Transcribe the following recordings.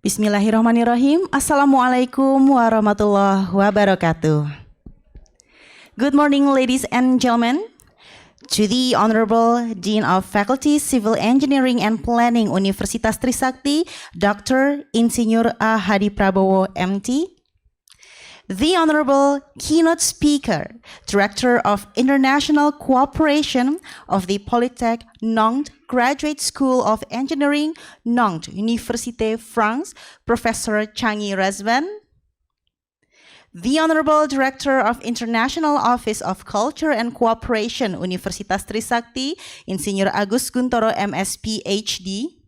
Bismillahirrahmanirrahim. Assalamualaikum warahmatullahi wabarakatuh. Good morning, ladies and gentlemen. To the Honorable Dean of Faculty Civil Engineering and Planning Universitas Trisakti, Dr. Insinyur A. Hadi Prabowo, MT. The Honorable Keynote Speaker, Director of International Cooperation of the Polytech Nantes Graduate School of Engineering, Nantes, Université France, Professor Changi Razvan. The Honorable Director of International Office of Culture and Cooperation, Universitas Trisakti, Insinyur Agus Guntoro, MS PhD.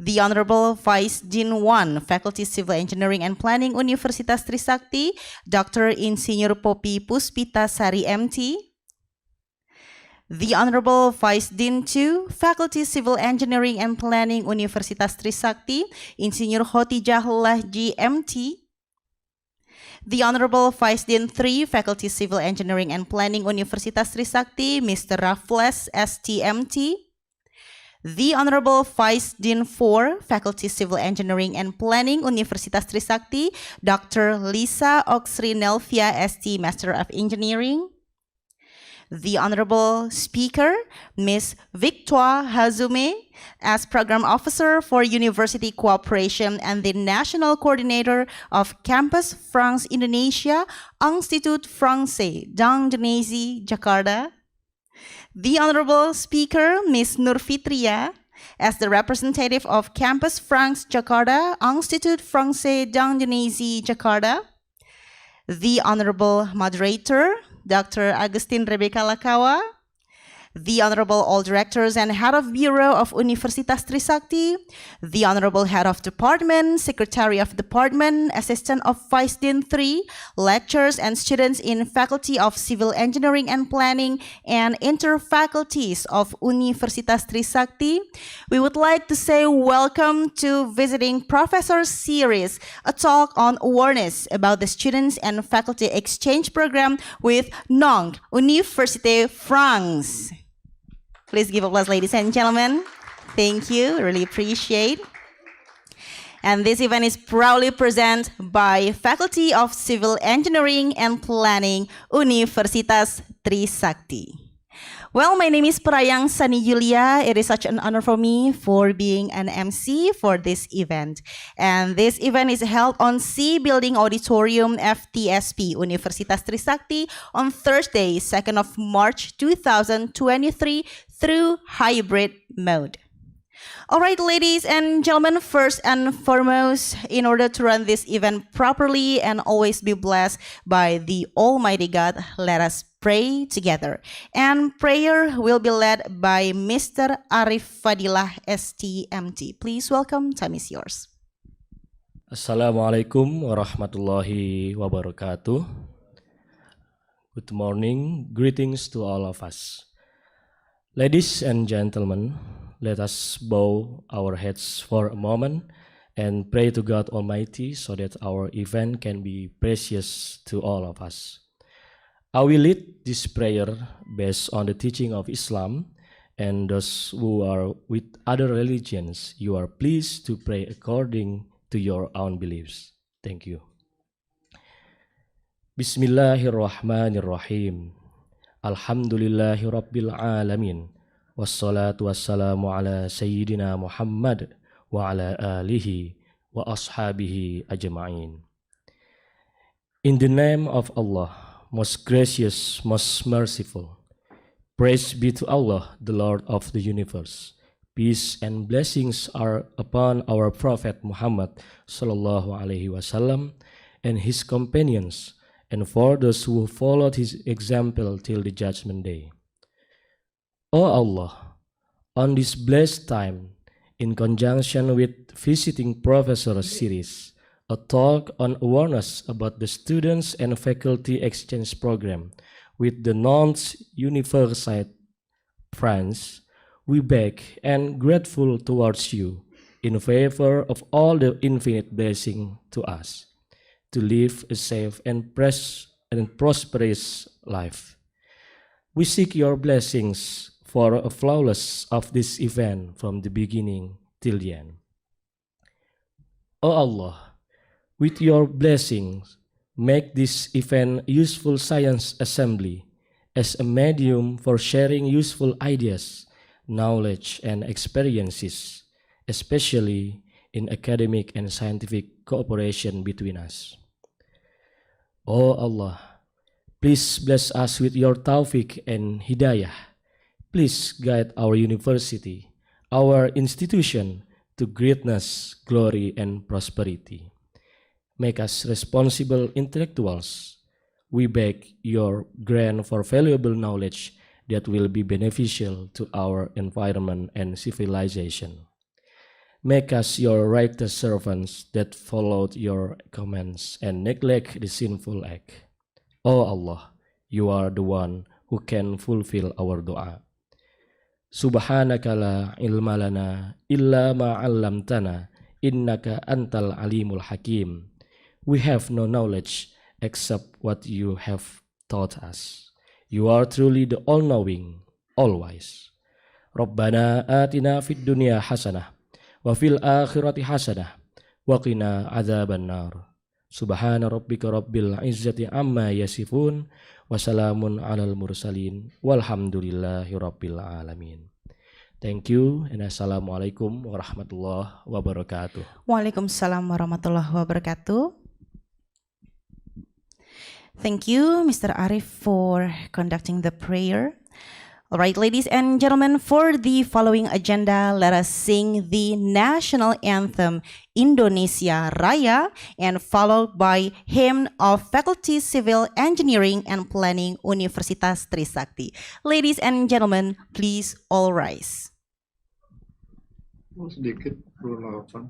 The Honorable Vice Dean 1, Faculty Civil Engineering and Planning Universitas Trisakti, Dr. Insinyur Poppy Puspita Sari, MT. The Honorable Vice Dean 2, Faculty Civil Engineering and Planning Universitas Trisakti, Insinyur Khotijah Lahji, MT. The Honorable Vice Dean 3, Faculty Civil Engineering and Planning Universitas Trisakti, Mr. Raffles, STMT. The Honorable Vice Dean 4, Faculty Civil Engineering and Planning Universitas Trisakti, Dr. Lisa Oxri Nelvia, ST Master of Engineering. The Honorable Speaker, Ms. Victoire Hazume, as Program Officer for University Cooperation and the National Coordinator of Campus France Indonesia, Institut Français d'Indonésie, Jakarta. The Honorable Speaker, Ms. Nur Fitria, as the representative of Campus France Jakarta, Institut Français d'Indonésie, Jakarta. The Honorable Moderator, Dr. Agustin Rebecca Lakawa. The Honorable All Directors and Head of Bureau of Universitas Trisakti, the Honorable Head of Department, Secretary of Department, Assistant of Vice Dean 3, lecturers and students in Faculty of Civil Engineering and Planning and Interfaculties of Universitas Trisakti, we would like to say welcome to Visiting Professor Series, a talk on awareness about the Students and Faculty Exchange Program with Nantes, Université France. Please give applause, ladies and gentlemen. Thank you, really appreciate. And this event is proudly presented by Faculty of Civil Engineering and Planning, Universitas Trisakti. Well, my name is Prayang Sani Julia. It is such an honor for me for being an MC for this event. And this event is held on C Building Auditorium Ftsp, Universitas Trisakti on Thursday, 2nd of March 2023 through hybrid mode. All right, ladies and gentlemen, first and foremost, in order to run this event properly and always be blessed by the Almighty God, let us pray together. And prayer will be led by Mr. Arif Fadilah, STMT. Please welcome, time is yours. Assalamualaikum warahmatullahi wabarakatuh. Good morning, greetings to all of us. Ladies and gentlemen, let us bow our heads for a moment and pray to God Almighty so that our event can be precious to all of us. I will lead this prayer based on the teaching of Islam, and those who are with other religions, you are pleased to pray according to your own beliefs. Thank you. Bismillahirrahmanirrahim. Alhamdulillahi Rabbil Alamin. Wassalatu wassalamu ala Sayyidina Muhammad wa ala alihi wa ashabihi ajma'in. In the name of Allah, most gracious, most merciful, praise be to Allah, the Lord of the universe. Peace and blessings are upon our Prophet Muhammad sallallahu alaihi wasallam and his companions, and for those who followed his example till the judgment day. O Allah, on this blessed time, in conjunction with visiting Professor series, a talk on awareness about the students and faculty exchange program with the Nantes University, France. We beg and grateful towards you in favor of all the infinite blessing to us to live a safe and prosperous life. We seek your blessings for a flawless of this event from the beginning till the end. O Allah, with your blessings, make this event a useful science assembly as a medium for sharing useful ideas, knowledge, and experiences, especially in academic and scientific cooperation between us. O Allah, please bless us with your tawfiq and hidayah. Please guide our university, our institution to greatness, glory, and prosperity. Make us responsible intellectuals. We beg your grant for valuable knowledge that will be beneficial to our environment and civilization. Make us your righteous servants that followed your commands and neglect the sinful act. O Allah, you are the one who can fulfill our dua. Subhanaka la ilma lana illa ma 'allamtana innaka antal alimul hakim. We have no knowledge except what you have taught us. You are truly the all-knowing, all-wise. Rabbana atina fid dunya hasanah wa fil akhirati hasanah wa qina adzaban nar. Subhana rabbika rabbil izzati amma yasifun wa salamun alal mursalin walhamdulillahi rabbil alamin. Thank you and assalamualaikum warahmatullahi wabarakatuh. Waalaikumsalam warahmatullahi wabarakatuh. Thank you, Mr. Arif, for conducting the prayer. All right, ladies and gentlemen, for the following agenda, let us sing the national anthem Indonesia Raya and followed by hymn of Faculty Civil Engineering and Planning Universitas Trisakti. Ladies and gentlemen, please all rise. Sedikit perlahan.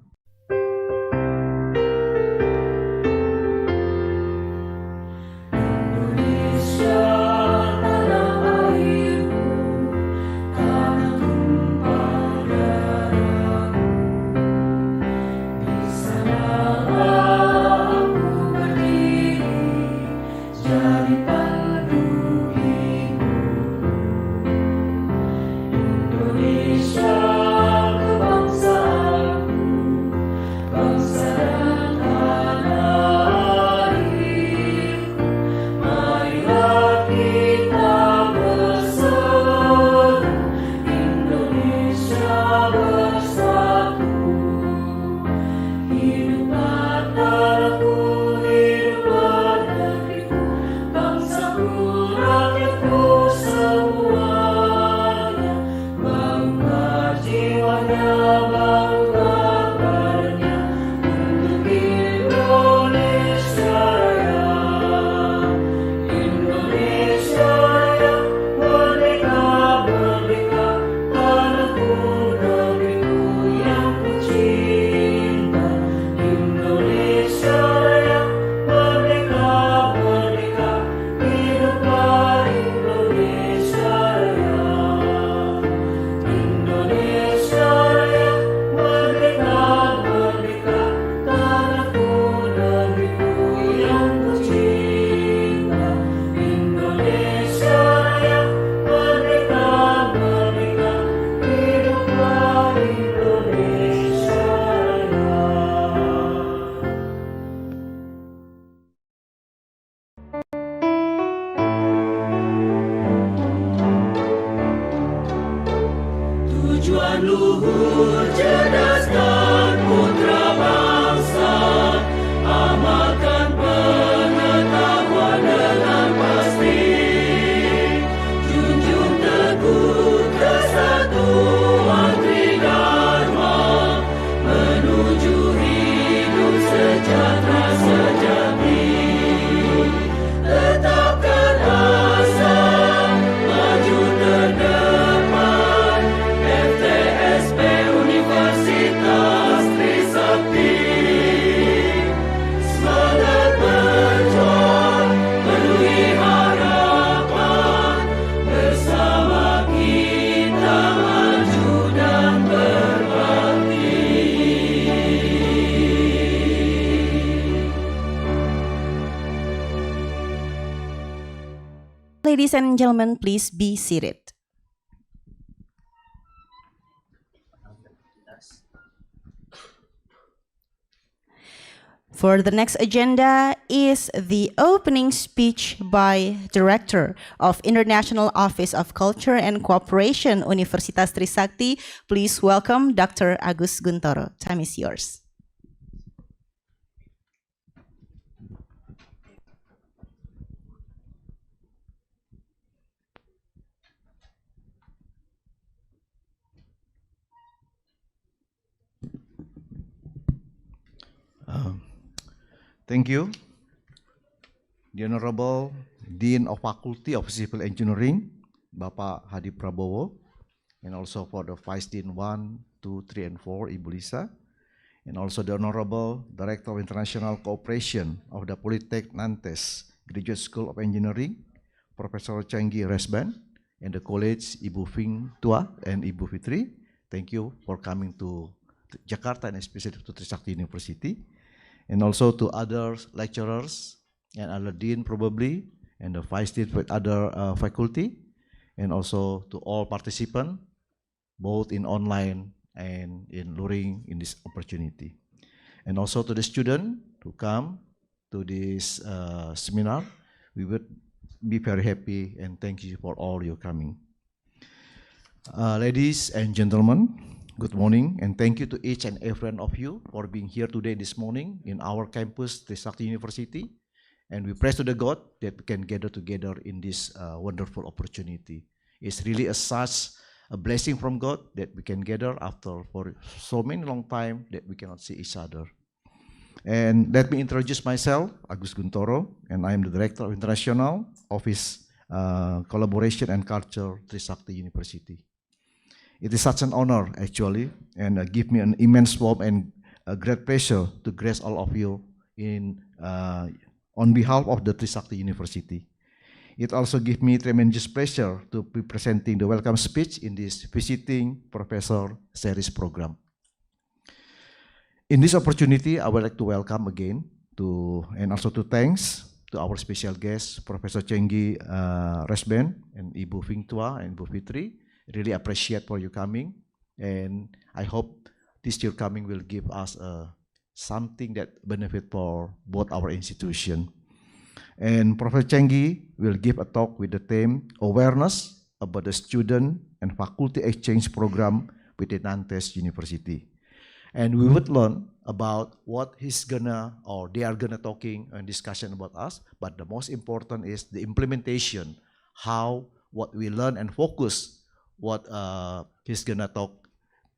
Tujuan luhur cerdaskan putra bangsa, amalkan pengetahuan dengan pasti, junjung teguh kesatuan tridharma, menuju hidup sejahtera sejati. Tetapkan asa maju terdepan, Ftsp Universitas Ladies and gentlemen, please be seated. For the next agenda is the opening speech by Director of International Office of Culture and Cooperation, Universitas Trisakti. Please welcome Dr. Agus Guntoro. Time is yours. Thank you, the Honorable Dean of Faculty of Civil Engineering, Bapak Hadi Prabowo, and also for the Vice Dean 1, 2, 3, and 4, Ibu Lisa, and also the Honorable Director of International Cooperation of the Polytechnic Nantes Graduate School of Engineering, Profesor Cenggi Resban, and the College, Ibu Fing Tua and Ibu Fitri. Thank you for coming to Jakarta and especially to Trisakti University. And also to other lecturers and other dean probably, and the vice dean with other faculty, and also to all participants, both in online and in luring in this opportunity. And also to the student who come to this seminar, we would be very happy and thank you for all your coming. Ladies and gentlemen, good morning, and thank you to each and every one of you for being here today this morning in our campus, Trisakti University. And we praise to the God that we can gather together in this wonderful opportunity. It's really such a blessing from God that we can gather after for so many long time that we cannot see each other. And let me introduce myself, Agus Guntoro, and I am the Director of International Office Collaboration and Culture, Trisakti University. It is such an honor, actually, and give me an immense warmth and a great pleasure to grace all of you on behalf of the Trisakti University. It also gives me tremendous pleasure to be presenting the welcome speech in this Visiting Professor Series program. In this opportunity, I would like to welcome again and also to thanks to our special guest, Professor Cenggi Resban and Ibu Fing Tua and Ibu Fitri. Really appreciate for you coming, and I hope this year coming will give us something that benefit for both our institution. And Professor Cenggi will give a talk with the theme awareness about the student and faculty exchange program within Nantes University. And we would learn about what they are gonna talking and discussion about us, but the most important is the implementation, what we learn and focus what he's gonna talk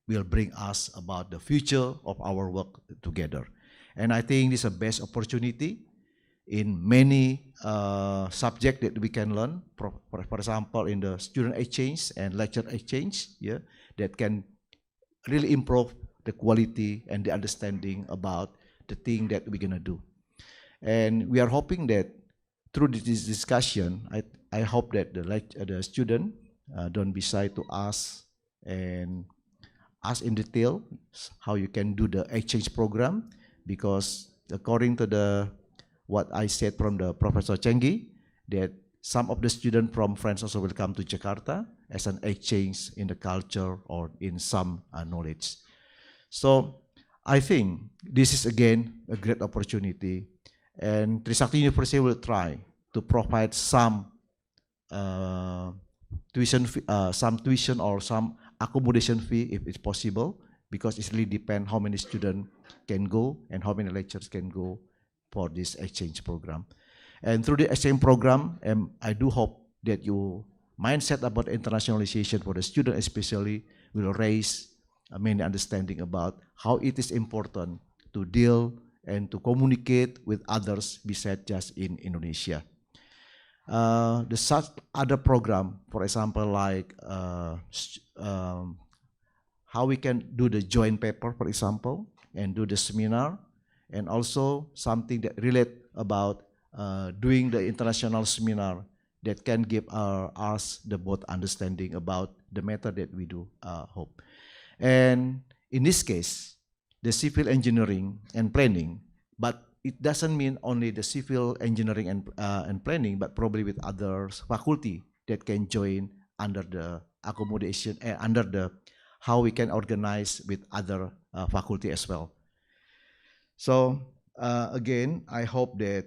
will bring us about the future of our work together. And I think this is a best opportunity in many subjects that we can learn, for example, in the student exchange and lecture exchange, that can really improve the quality and the understanding about the thing that we're gonna do. And we are hoping that through this discussion, I hope that the student don't be shy to ask and ask in detail how you can do the exchange program, because according to what I said from the Professor Cenggi, that some of the students from France also will come to Jakarta as an exchange in the culture or in some knowledge. So I think this is again a great opportunity, and Trisakti University will try to provide some tuition or some accommodation fee if it's possible, because it really depends how many students can go and how many lecturers can go for this exchange program. And through the exchange program, I do hope that your mindset about internationalization for the student especially will raise many understanding about how it is important to deal and to communicate with others besides just in Indonesia. The such other program, for example, like how we can do the joint paper, for example, and do the seminar, and also something that relate about doing the international seminar that can give us the both understanding about the method that we do hope. And in this case, the civil engineering and planning, but it doesn't mean only the civil engineering and planning, but probably with other faculty that can join under the accommodation, under the how we can organize with other faculty as well. So again, I hope that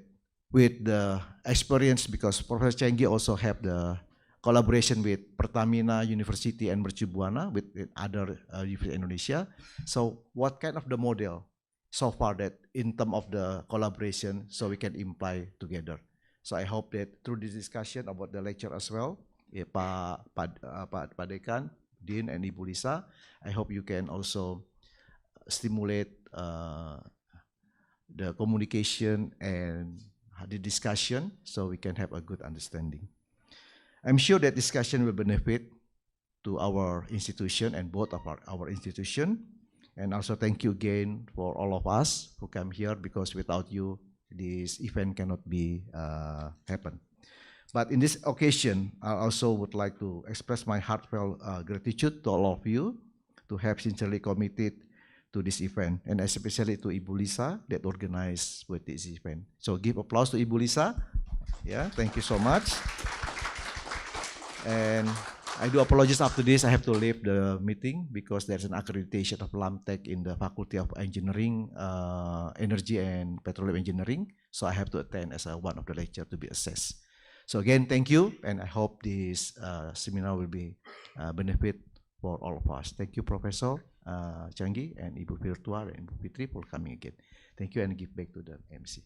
with the experience, because Professor Cenggi also have the collaboration with Pertamina University and Mercu Buana with other university in Indonesia. So what kind of the model so far that in terms of the collaboration, so we can imply together. So I hope that through this discussion about the lecture as well, Pak Dekan, Dean, and Ibu Lisa, I hope you can also stimulate the communication and the discussion so we can have a good understanding. I'm sure that discussion will benefit to our institution and both of our institution. And also thank you again for all of us who come here, because without you, this event cannot be happen. But in this occasion, I also would like to express my heartfelt gratitude to all of you to have sincerely committed to this event, and especially to Ibu Lisa that organized with this event. So give applause to Ibu Lisa. Yeah, thank you so much. And I do apologize after this, I have to leave the meeting because there's an accreditation of LAMTEC in the Faculty of Engineering, Energy and Petroleum Engineering. So I have to attend as one of the lecture to be assessed. So again, thank you, and I hope this seminar will be benefit for all of us. Thank you, Professor Cenggi and Ibu Virtual and Ibu Fitri for coming again. Thank you, and give back to the MC.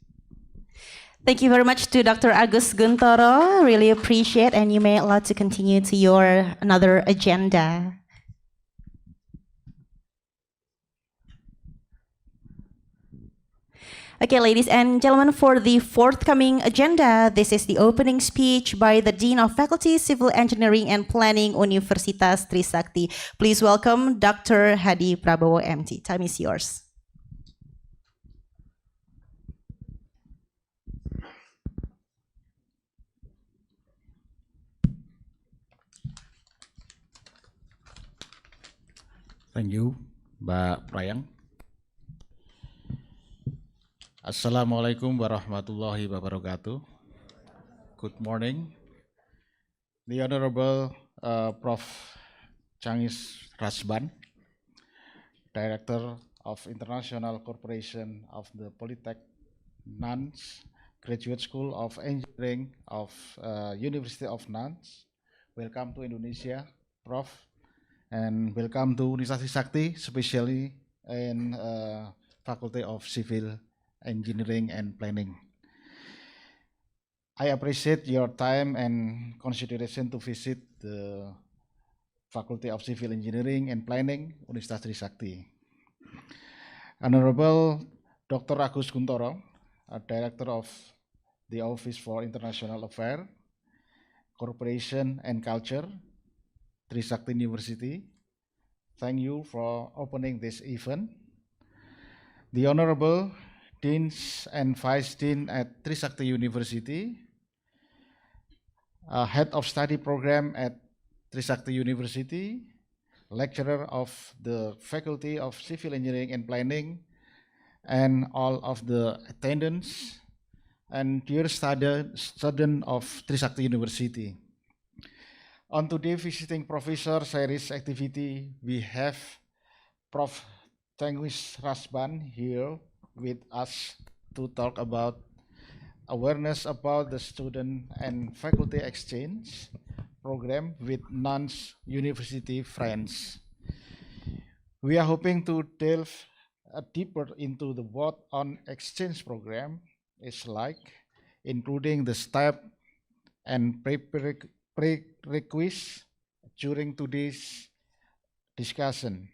Thank you very much to Dr. Agus Guntoro. Really appreciate, and you may allow to continue to your another agenda. Okay, ladies and gentlemen, for the forthcoming agenda, this is the opening speech by the Dean of Faculty, Civil Engineering and Planning, Universitas Trisakti. Please welcome Dr. Hadi Prabowo, MT. Time is yours. Thank you, Mbak Prayang. Assalamualaikum warahmatullahi wabarakatuh. Good morning. The Honorable Prof. Changis Rasban, Director of International Corporation of the Polytech Nantes Graduate School of Engineering of University of Nantes. Welcome to Indonesia, Prof. And welcome to Universitas Trisakti, especially in Faculty of Civil Engineering and Planning. I appreciate your time and consideration to visit the Faculty of Civil Engineering and Planning, Universitas Trisakti. Honorable Dr. Agus Guntoro, Director of the Office for International Affairs, Cooperation and Culture, Trisakti University, thank you for opening this event. The Honorable Deans and Vice Dean at Trisakti University, Head of Study Program at Trisakti University, Lecturer of the Faculty of Civil Engineering and Planning, and all of the attendants, and dear student of Trisakti University. On today's visiting professor series activity, we have Prof. Changis Rasban here with us to talk about awareness about the student and faculty exchange program with Nantes University friends. We are hoping to delve deeper into the what on exchange program is like, including the step and prerequisites during today's discussion.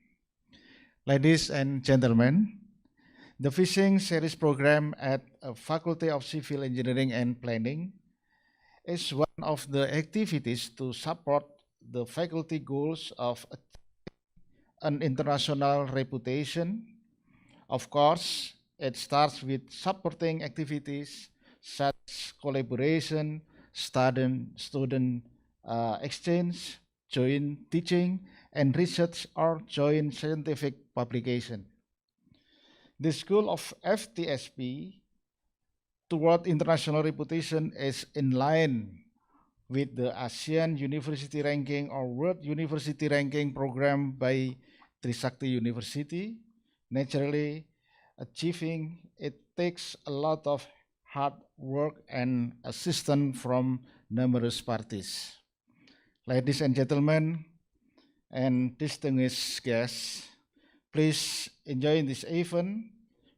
Ladies and gentlemen, the Fishing Series program at Faculty of Civil Engineering and Planning is one of the activities to support the faculty goals of an international reputation. Of course, it starts with supporting activities such as collaboration, student exchange, joint teaching, and research or joint scientific publication. The School of Ftsp toward international reputation is in line with the ASEAN University Ranking or World University Ranking program by Trisakti University. Naturally, achieving it takes a lot of hard work and assistance from numerous parties. Ladies and gentlemen, and distinguished guests, please enjoy this event.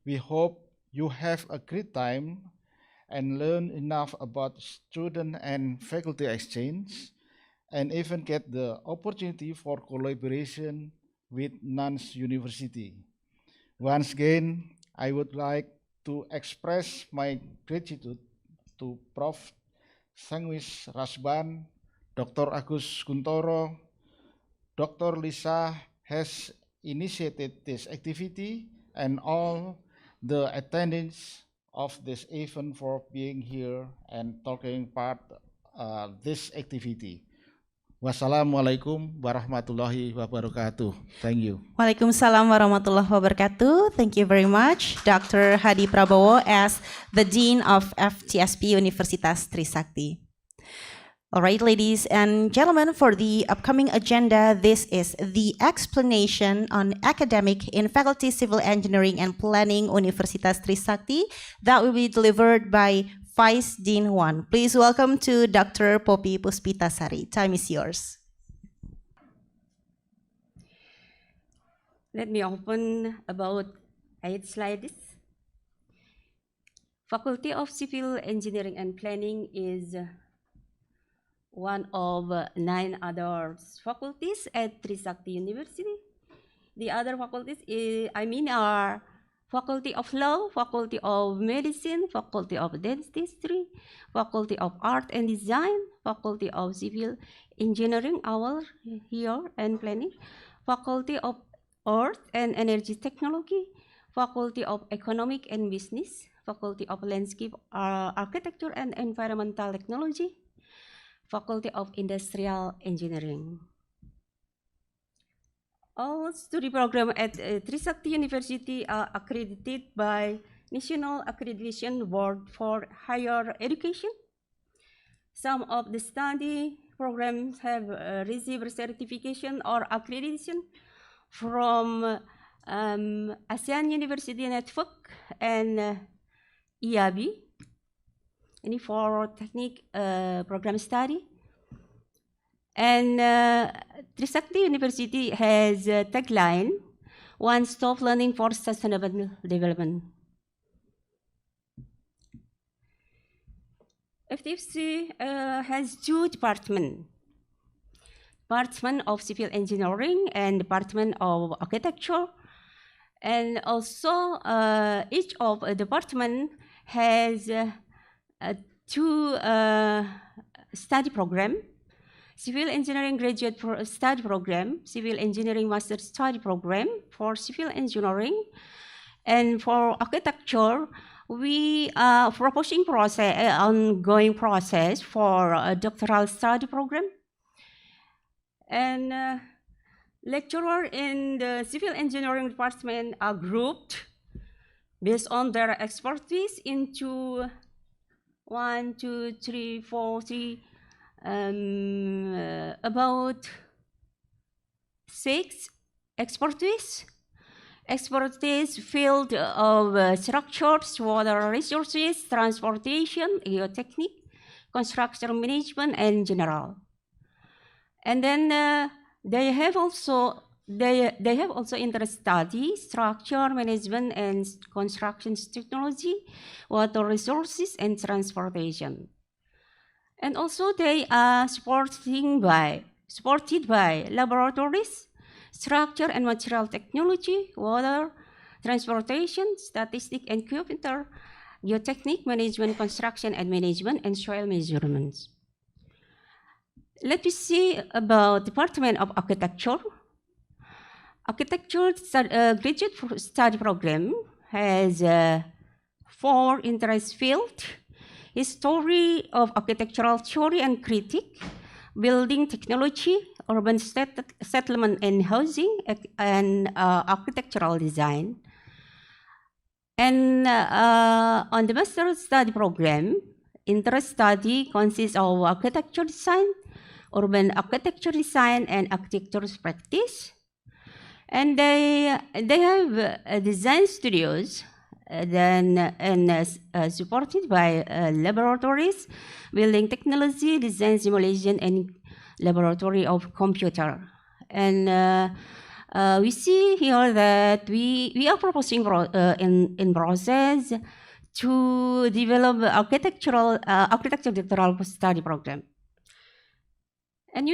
We hope you have a great time and learn enough about student and faculty exchange, and even get the opportunity for collaboration with NANS University. Once again, I would like to express my gratitude to Prof. Sangwis Rasban, Dr. Agus Kuntoro. Dr. Lisa has initiated this activity, and all the attendants of this event for being here and taking part this activity. Wassalamualaikum warahmatullahi wabarakatuh. Thank you. Waalaikumsalam warahmatullahi wabarakatuh. Thank you very much, Dr. Hadi Prabowo, as the Dean of Ftsp Universitas Trisakti. All right, ladies and gentlemen, for the upcoming agenda, this is the explanation on academic in Faculty Civil Engineering and Planning Universitas Trisakti that will be delivered by Vice Dean 1. Please welcome to Dr. Poppy Puspitasari. Time is yours. Let me open about 8 slides. Faculty of Civil Engineering and Planning is one of 9 other faculties at Trisakti University. The other faculties are Faculty of Law, Faculty of Medicine, Faculty of Dentistry, Faculty of Art and Design, Faculty of Civil Engineering, our here and Planning, Faculty of Earth and Energy Technology, Faculty of Economic and Business, Faculty of Landscape Architecture and Environmental Technology, Faculty of Industrial Engineering. All study programs at Trisakti University are accredited by National Accreditation Board for Higher Education. Some of the study programs have received certification or accreditation from ASEAN University Network and IAB, for technique program study. And Trisakti University has a tagline, one-stop learning for sustainable development. FTFC has 2 departments, Department of Civil Engineering and Department of Architecture. And also each of a department has 2 study programs. Civil Engineering Graduate Study Program, Civil Engineering Master Study Program for Civil Engineering. And for Architecture, we are proposing ongoing process for a doctoral study program. And lecturers in the Civil Engineering Department are grouped based on their expertise into 1, 2, 3, 4, 3, about 6 expertise field of structures, water resources, transportation, geotechnique, construction management, and general. And then they have also interest study, structure management and construction technology, water resources, and transportation. And also they are supported by laboratories, structure and material technology, water, transportation, statistics and computer, geotechnique, management, construction and management, and soil measurements. Let me see about Department of Architecture. Architecture graduate study program has 4 interest fields: history of architectural theory and critique, building technology, urban settlement and housing, and architectural design. And on the master study program, interest study consists of architecture design, urban architecture design, and architecture practice. And they have design studios supported by laboratories, building technology, design simulation, and laboratory of computer. And we see here that we are proposing in process to develop architecture doctoral study program. And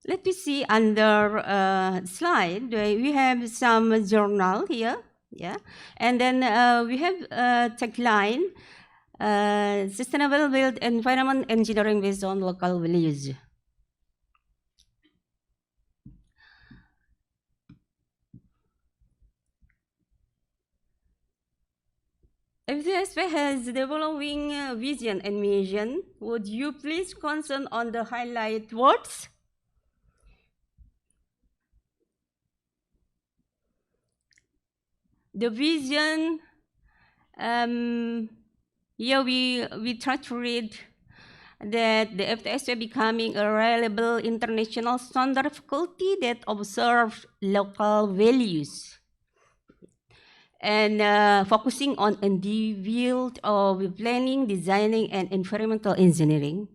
let me see under slide, we have some journal here, yeah, and then we have tagline, sustainable built environment engineering based on local values. Ftsp has the following vision and mission. Would you please concern on the highlight words? The vision, here we try to read that the Ftsp becoming a reliable international standard faculty that observes local values, and focusing on the field of planning, designing, and environmental engineering.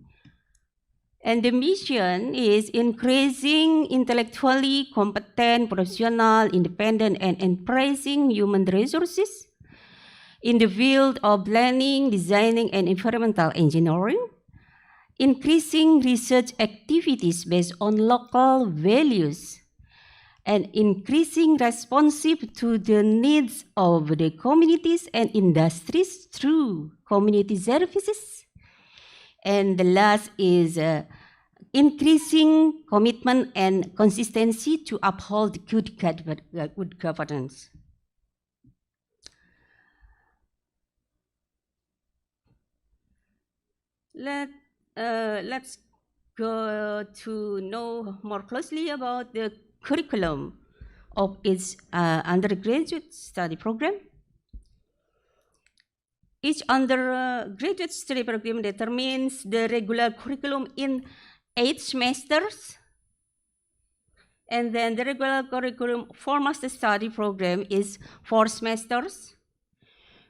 And the mission is increasing intellectually competent, professional, independent, and embracing human resources in the field of planning, designing, and environmental engineering, increasing research activities based on local values, and increasing responsive to the needs of the communities and industries through community services. And the last is increasing commitment and consistency to uphold good governance. Let's go to know more closely about the curriculum of its undergraduate study program. Each undergraduate study program determines the regular curriculum in 8 semesters, and then the regular curriculum for master study program is 4 semesters.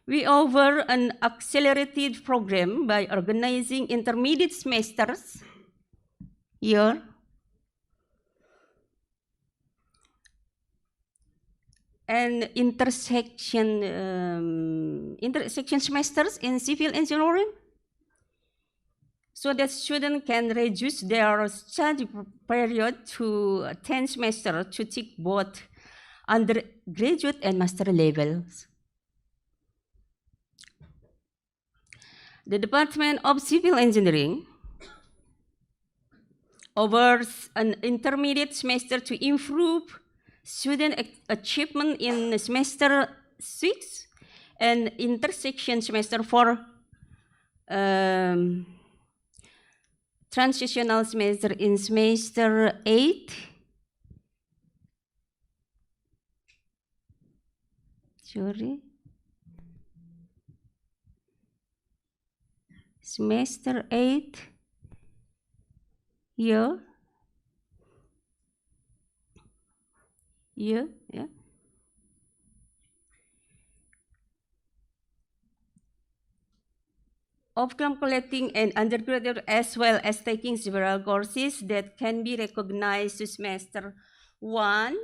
We offer an accelerated program by organizing intermediate semesters here. And intersection semesters in civil engineering, so that students can reduce their study period to 10 semesters to take both undergraduate and master levels. The Department of Civil Engineering offers an intermediate semester to improve student achievement in semester 6, and intersection semester for transitional semester in semester 8. Semester 8 here. Yeah. Of completing an undergraduate as well as taking several courses that can be recognized to semester 1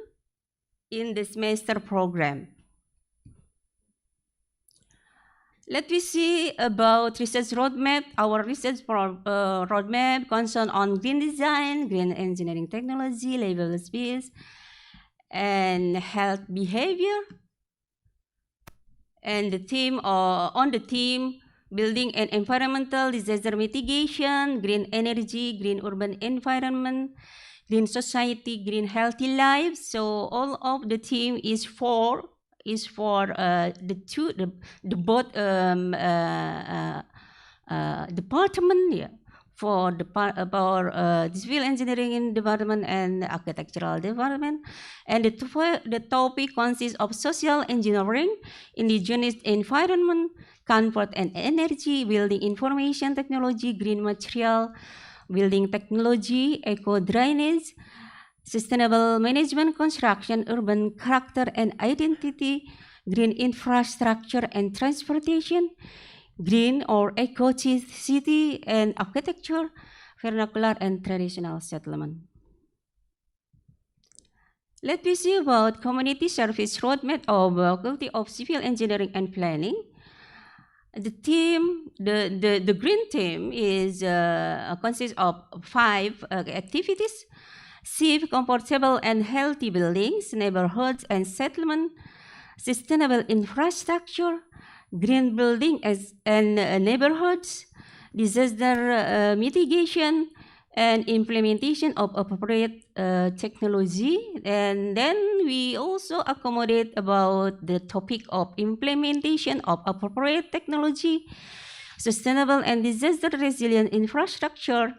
in the semester program. Let me see about research roadmap. Our research roadmap concerns on green design, green engineering technology, livable space, and health behavior. And the theme on the theme, building and environmental disaster mitigation, green energy, green urban environment, green society, green healthy lives. So all of the theme is for both department, for the civil engineering department and architectural department. And the topic consists of social engineering, indigenous environment, comfort and energy, building information technology, green material, building technology, eco-drainage, sustainable management, construction, urban character and identity, green infrastructure and transportation, green or eco-city and architecture, vernacular and traditional settlement. Let me see about community service roadmap of Faculty of Civil Engineering and Planning. The team, the green team is consists of 5 activities: safe, comfortable, and healthy buildings, neighborhoods and settlement, sustainable infrastructure, green building and neighborhoods, disaster mitigation, and implementation of appropriate technology. And then we also accommodate about the topic of implementation of appropriate technology, sustainable and disaster resilient infrastructure,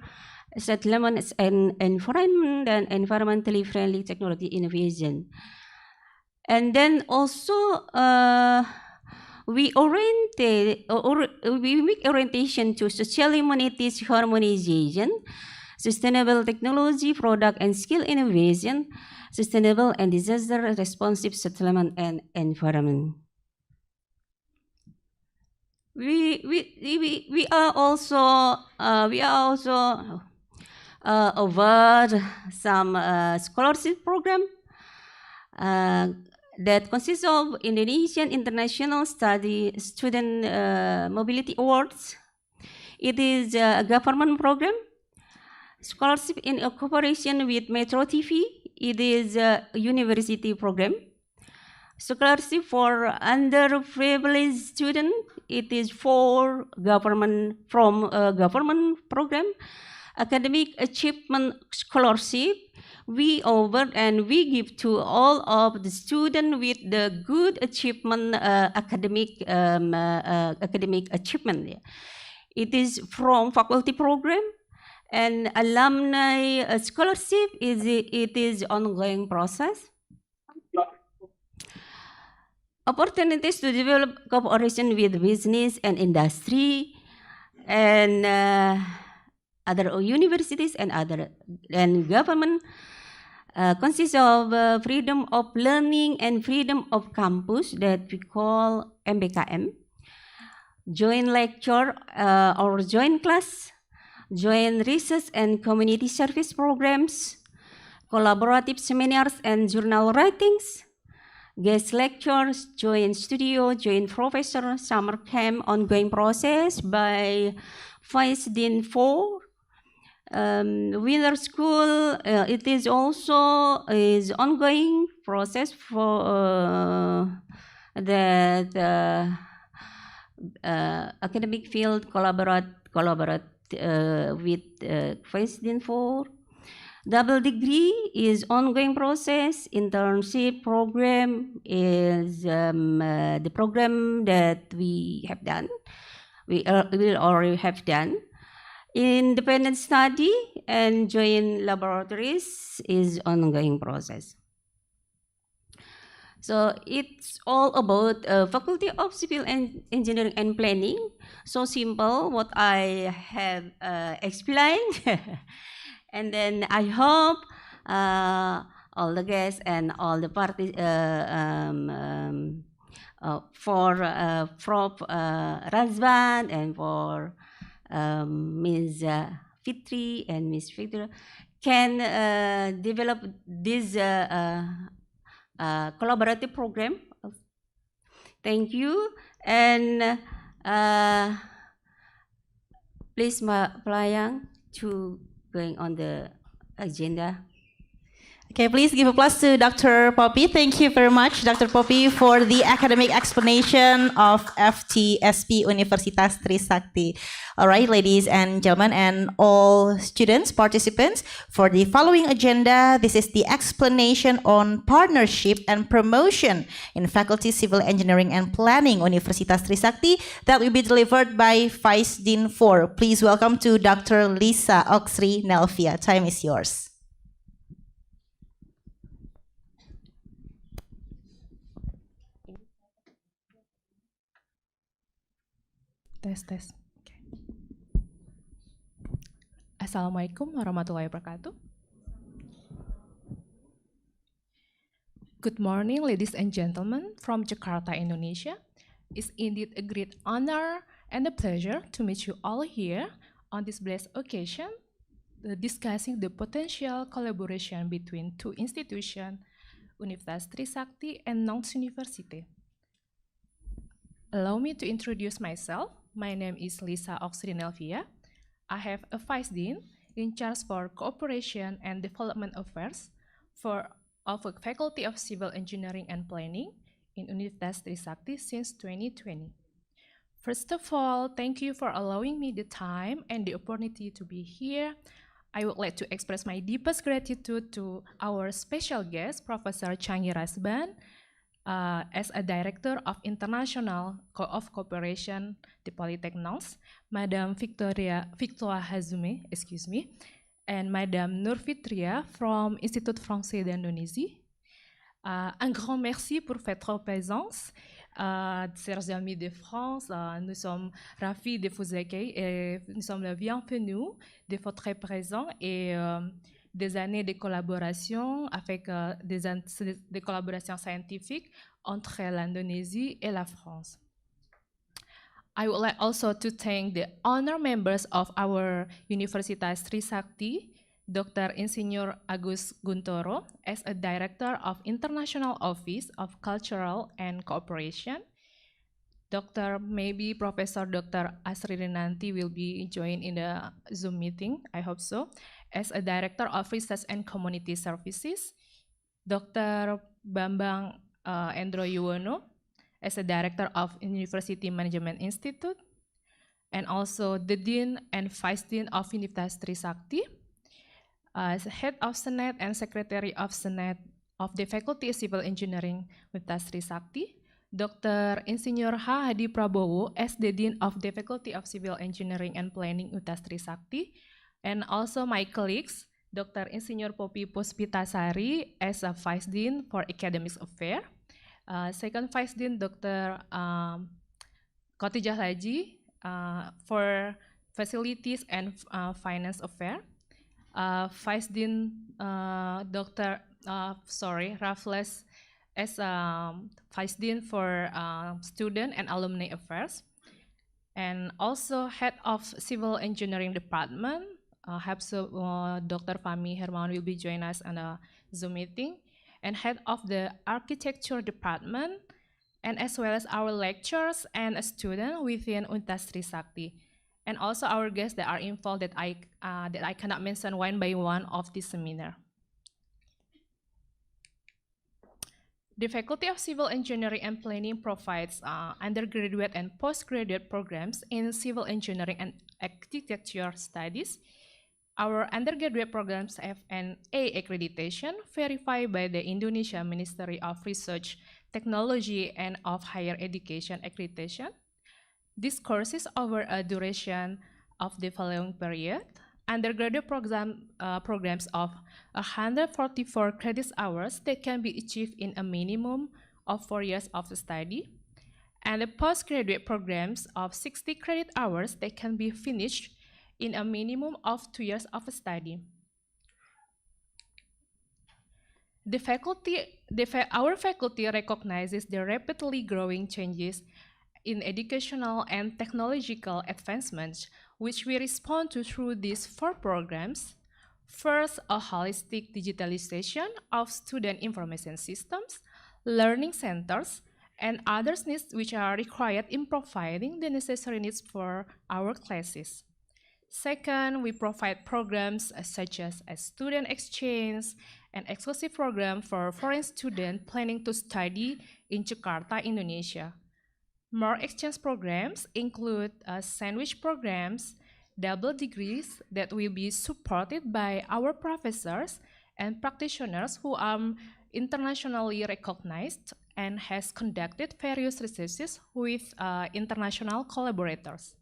settlements and environment, and environmentally friendly technology innovation. And then also we make orientation to social humanities harmonization, sustainable technology, product and skill innovation, sustainable and disaster responsive settlement and environment. We are also award some scholarship program that consists of Indonesian International Study Student Mobility Awards. It is a government program. Scholarship in cooperation with Metro TV. It is a university program. Scholarship for underprivileged students. It is for government program. Academic achievement scholarship. We award and we give to all of the students with the good achievement, academic achievement. Yeah. It is from faculty program, and alumni scholarship it is ongoing process. Opportunities to develop cooperation with business and industry, and other universities and government. Consists of freedom of learning and freedom of campus that we call MBKM, joint lecture or joint class, joint research and community service programs, collaborative seminars and journal writings, guest lectures, joint studio, joint professor, summer camp, ongoing process by Vice Dean 4. Winter school, it is also is ongoing process for that academic field collaborate with Vice Dean 4. Double degree is ongoing process. Internship program is the program that we have done. We will already have done. Independent study and joint laboratories is ongoing process. So it's all about Faculty of Civil Engineering and Planning. So simple what I have explained. And then I hope all the guests and all the parties for Prof. Razvan and for Ms. Fitri and Ms. Fitri can develop this collaborative program. Thank you. And please, Mbak Pelayang, to going on the agenda. Okay, please give applause to Dr. Poppy. Thank you very much, Dr. Poppy, for the academic explanation of Ftsp Universitas Trisakti. All right, ladies and gentlemen, and all students, participants, for the following agenda, this is the explanation on partnership and promotion in Faculty Civil Engineering and Planning Universitas Trisakti that will be delivered by Vice Dean 4. Please welcome to Dr. Lisa Oxri Nelvia. Time is yours. Tes. Okay. Assalamualaikum warahmatullahi wabarakatuh. Good morning, ladies and gentlemen from Jakarta, Indonesia. It's indeed a great honor and a pleasure to meet you all here on this blessed occasion, discussing the potential collaboration between two institutions, Universitas Trisakti and Nantes University. Allow me to introduce myself. My name is Lisa Oxri Nelvia. I have a Vice Dean in charge for Cooperation and Development Affairs of the Faculty of Civil Engineering and Planning in Universitas Trisakti since 2020. First of all, thank you for allowing me the time and the opportunity to be here. I would like to express my deepest gratitude to our special guest, Professor Changi Rasban, as a Director of International Cooperation, the Polytech Nantes, Madame Victoire Hazume, and Madame Nurfitria from Institut Français d'Indonésie. Un grand merci pour votre présence, chers amis de France. Nous sommes ravis de vous accueillir et nous sommes les bienvenus de votre présence et des années de collaboration avec des collaborations scientifiques entre l'Indonésie et la France. I would like also to thank the honor members of our Universitas Trisakti, Dr. Insinyur Agus Guntoro, as a Director of International Office of Cultural and Cooperation. Maybe Professor Dr. Asri Renanti will be joined in the Zoom meeting, I hope so, as a Director of Research and Community Services. Dr. Bambang Endro Yuwono, as a Director of University Management Institute, and also the Dean and Vice Dean of Universitas Trisakti, as Head of Senate and Secretary of Senate of the Faculty of Civil Engineering Universitas Trisakti, Dr. Insinyur H. Hadi Prabowo as the Dean of the Faculty of Civil Engineering and Planning Universitas Trisakti, and also my colleagues, Dr. Insinyur Poppy Puspitasari as a Vice Dean for Academic Affairs, second Vice Dean Dr. Khotijah Laji for Facilities and Finance Affairs, Vice Dean Dr. Raffles as Vice Dean for Student and Alumni Affairs, and also Head of Civil Engineering Department, Dr. Fahmi Hermawan will be joining us on a Zoom meeting, and Head of the Architecture Department, and as well as our lecturers and a student within Universitas Trisakti, and also our guests that are involved that I cannot mention one by one of this seminar. The Faculty of Civil Engineering and Planning provides undergraduate and postgraduate programs in civil engineering and architecture studies. Our undergraduate programs have an A accreditation verified by the Indonesia Ministry of Research, Technology, and of Higher Education accreditation. This course is over a duration of the following period. Undergraduate programs of 144 credit hours that can be achieved in a minimum of 4 years of study, and the postgraduate programs of 60 credit hours that can be finished in a minimum of 2 years of study. Our faculty recognizes the rapidly growing changes in educational and technological advancements, which we respond to through these 4 programs. First, a holistic digitalization of student information systems, learning centers, and other needs which are required in providing the necessary needs for our classes. Second, we provide programs such as a student exchange, an exclusive program for foreign students planning to study in Jakarta, Indonesia. More exchange programs include sandwich programs, double degrees that will be supported by our professors and practitioners who are internationally recognized and has conducted various researches with international collaborators.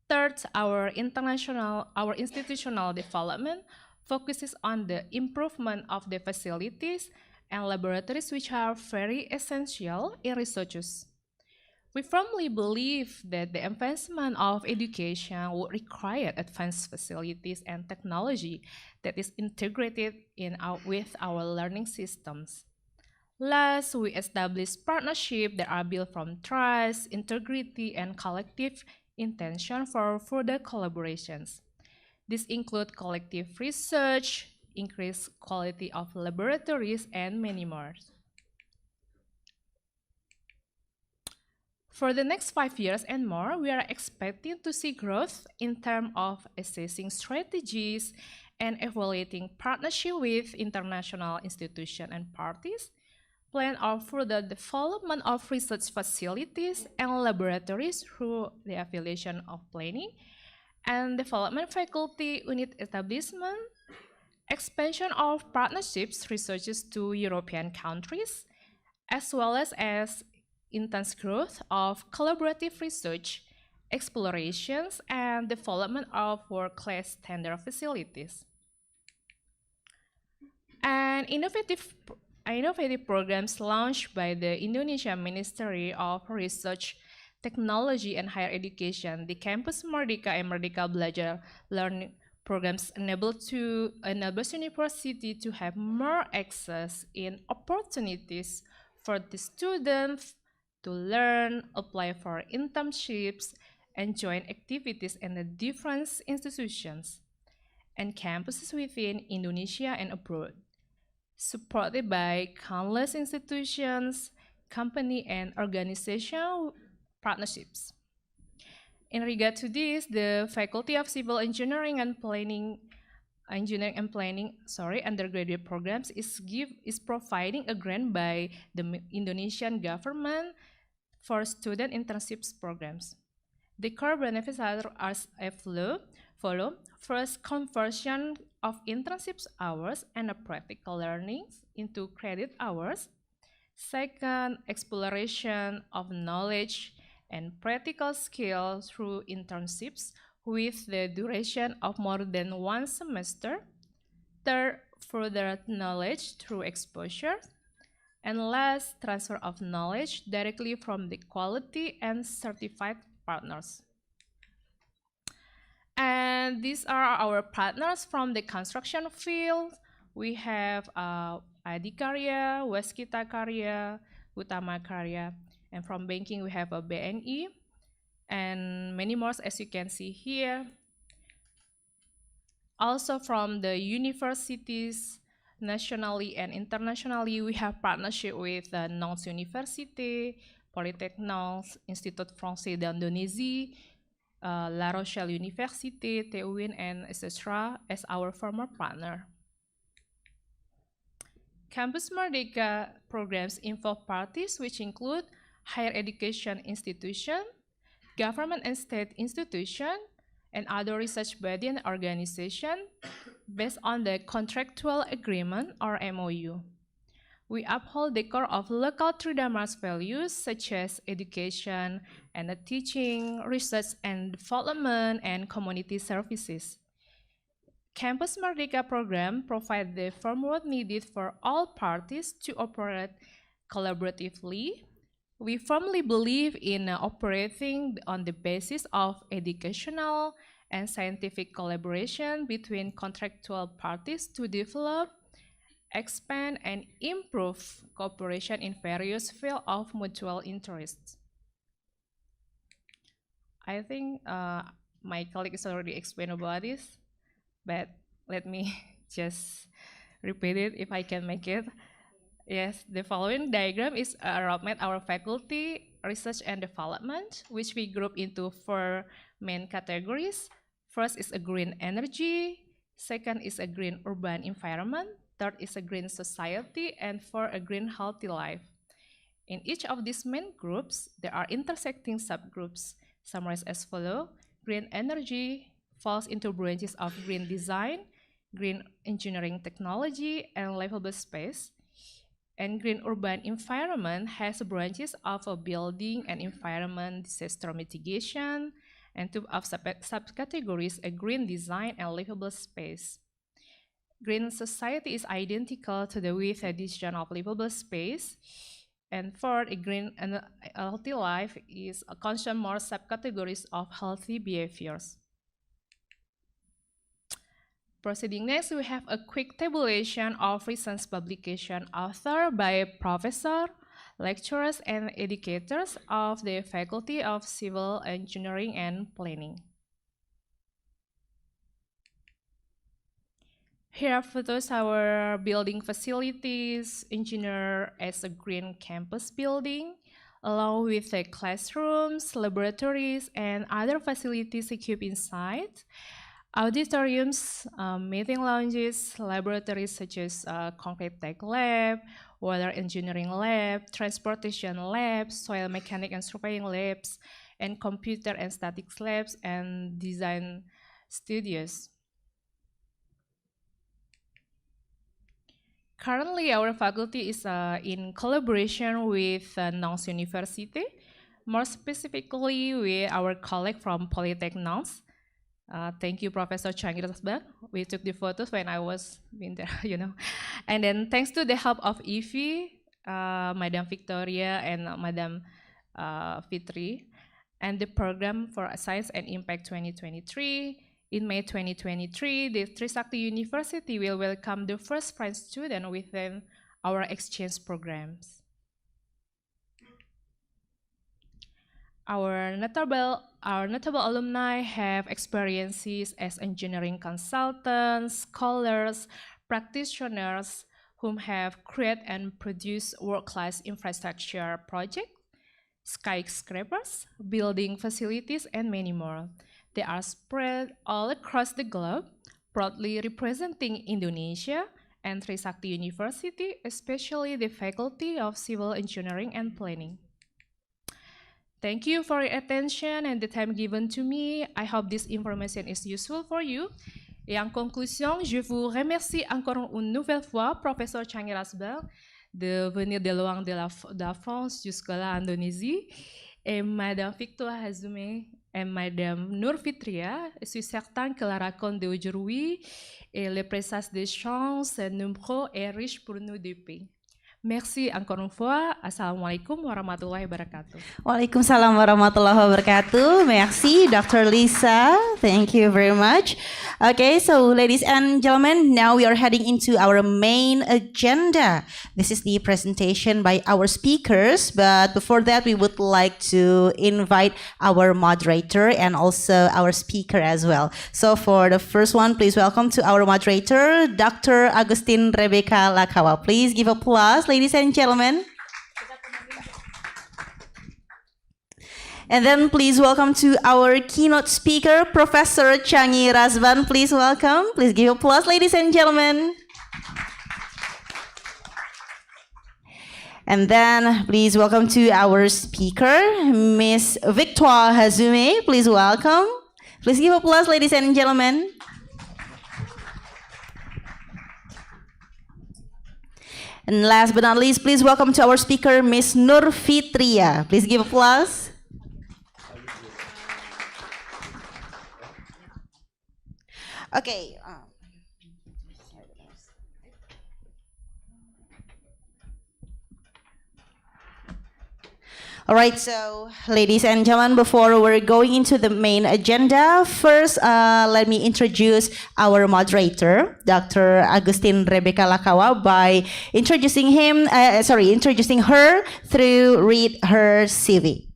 Third, our institutional development focuses on the improvement of the facilities and laboratories which are very essential in researches. We firmly believe that the advancement of education would require advanced facilities and technology that is integrated with our learning systems. Last, we establish partnerships that are built from trust, integrity, and collective intention for further collaborations. These include collective research, increased quality of laboratories, and many more. For the next 5 years and more, we are expecting to see growth in terms of assessing strategies and evaluating partnership with international institutions and parties, plan or further development of research facilities and laboratories through the affiliation of planning and development faculty unit establishment, expansion of partnerships researches to European countries, as well as intense growth of collaborative research, explorations, and development of world-class standard facilities. And innovative programs launched by the Indonesia Ministry of Research, Technology, and Higher Education, the Campus Merdeka and Merdeka Belajar learning programs enables university to have more access in opportunities for the students to learn, apply for internships, and join activities in the different institutions and campuses within Indonesia and abroad, supported by countless institutions, company, and organizational partnerships. In regard to this, the Faculty of Civil Engineering and Planning undergraduate programs is providing a grant by the Indonesian government for student internships programs. The core benefits are as follow. First, conversion of internships hours and practical learning into credit hours. Second, exploration of knowledge and practical skills through internships with the duration of more than 1 semester. Third, further knowledge through exposure. And last, transfer of knowledge directly from the quality and certified partners. And these are our partners from the construction field. We have Adikarya, Waskita Karya, Utama Karya. And from banking, we have a BNI and many more as you can see here. Also from the universities, nationally and internationally, we have partnership with Nantes University, Polytechnique, Institut Français d'Indonésie, La Rochelle University, TUIN, and etc. as our former partner. Campus Merdeka programs involve parties which include higher education institution, government and state institution, and other research body and organization based on the contractual agreement or MOU. We uphold the core of local Tridharma's values such as education and teaching, research and development, and community services. Campus Merdeka program provides the framework needed for all parties to operate collaboratively. We firmly believe in operating on the basis of educational and scientific collaboration between contractual parties to develop, expand, and improve cooperation in various fields of mutual interest. I think my colleague has already explained about this, but let me just repeat it if I can make it. Yes, the following diagram is a roadmap our faculty, research and development, which we group into 4 main categories. First is a green energy, second is a green urban environment, third is a green society, and fourth, a green healthy life. In each of these main groups, there are intersecting subgroups, summarized as follows. Green energy falls into branches of green design, green engineering technology, and livable space. And green urban environment has branches of a building and environment, disaster mitigation, and two of subcategories, a green design and livable space. Green society is identical to the with addition of livable space. And fourth, a green and a healthy life is a constant more subcategories of healthy behaviors. Proceeding next, we have a quick tabulation of recent publication authored by professors, lecturers, and educators of the Faculty of Civil Engineering and Planning. Here are photos of our building facilities, engineered as a green campus building, along with the classrooms, laboratories, and other facilities equipped inside. Auditoriums, meeting lounges, laboratories such as concrete tech lab, water engineering lab, transportation labs, soil mechanic and surveying labs, and computer and statics labs, and design studios. Currently, our faculty is in collaboration with Nantes University, more specifically with our colleague from Polytech Nantes. Thank you, Professor Changi Rasbag. We took the photos when I was in there, you know. And then thanks to the help of Evie, Madam Victoria, and Madam Fitri, and the program for Science and Impact 2023, in May 2023, the Trisakti University will welcome the first French student within our exchange programs. Our notable alumni have experiences as engineering consultants, scholars, practitioners whom have created and produced world-class infrastructure projects, skyscrapers, building facilities, and many more. They are spread all across the globe, proudly representing Indonesia and Trisakti University, especially the Faculty of Civil Engineering and Planning. Thank you for your attention and the time given to me. I hope this information is useful for you. Et en conclusion, je vous remercie encore une nouvelle fois, Professeur Changi Rasbag, de venir de loin de la France jusqu'à l'Indonésie. Et Madame Victoire Hazoumé et Madame Nour Fitria, je suis certain que la raconte d'aujourd'hui et les présages des chances nombreux et riches pour nous deux pays. Merci encore une fois. Assalamualaikum warahmatullahi wabarakatuh. Waalaikumsalam warahmatullahi wabarakatuh. Merci, Dr. Lisa. Thank you very much. Okay, so ladies and gentlemen, now we are heading into our main agenda. This is the presentation by our speakers, but before that, we would like to invite our moderator and also our speaker as well. So for the first one, please welcome to our moderator, Dr. Agustin Rebecca Lakawa. Please give applause, ladies and gentlemen. And then please welcome to our keynote speaker, Professor Changi Rasbag. Please welcome. Please give applause, ladies and gentlemen. And then please welcome to our speaker, Miss Victoire Hazoumé. Please welcome. Please give applause, ladies and gentlemen. And last but not least, please welcome to our speaker, Miss Nour Fitria. Please give applause. Okay. All right, so ladies and gentlemen, before we're going into the main agenda, first let me introduce our moderator, Dr. Agustin Rebecca Lakawa, by introducing her through read her CV.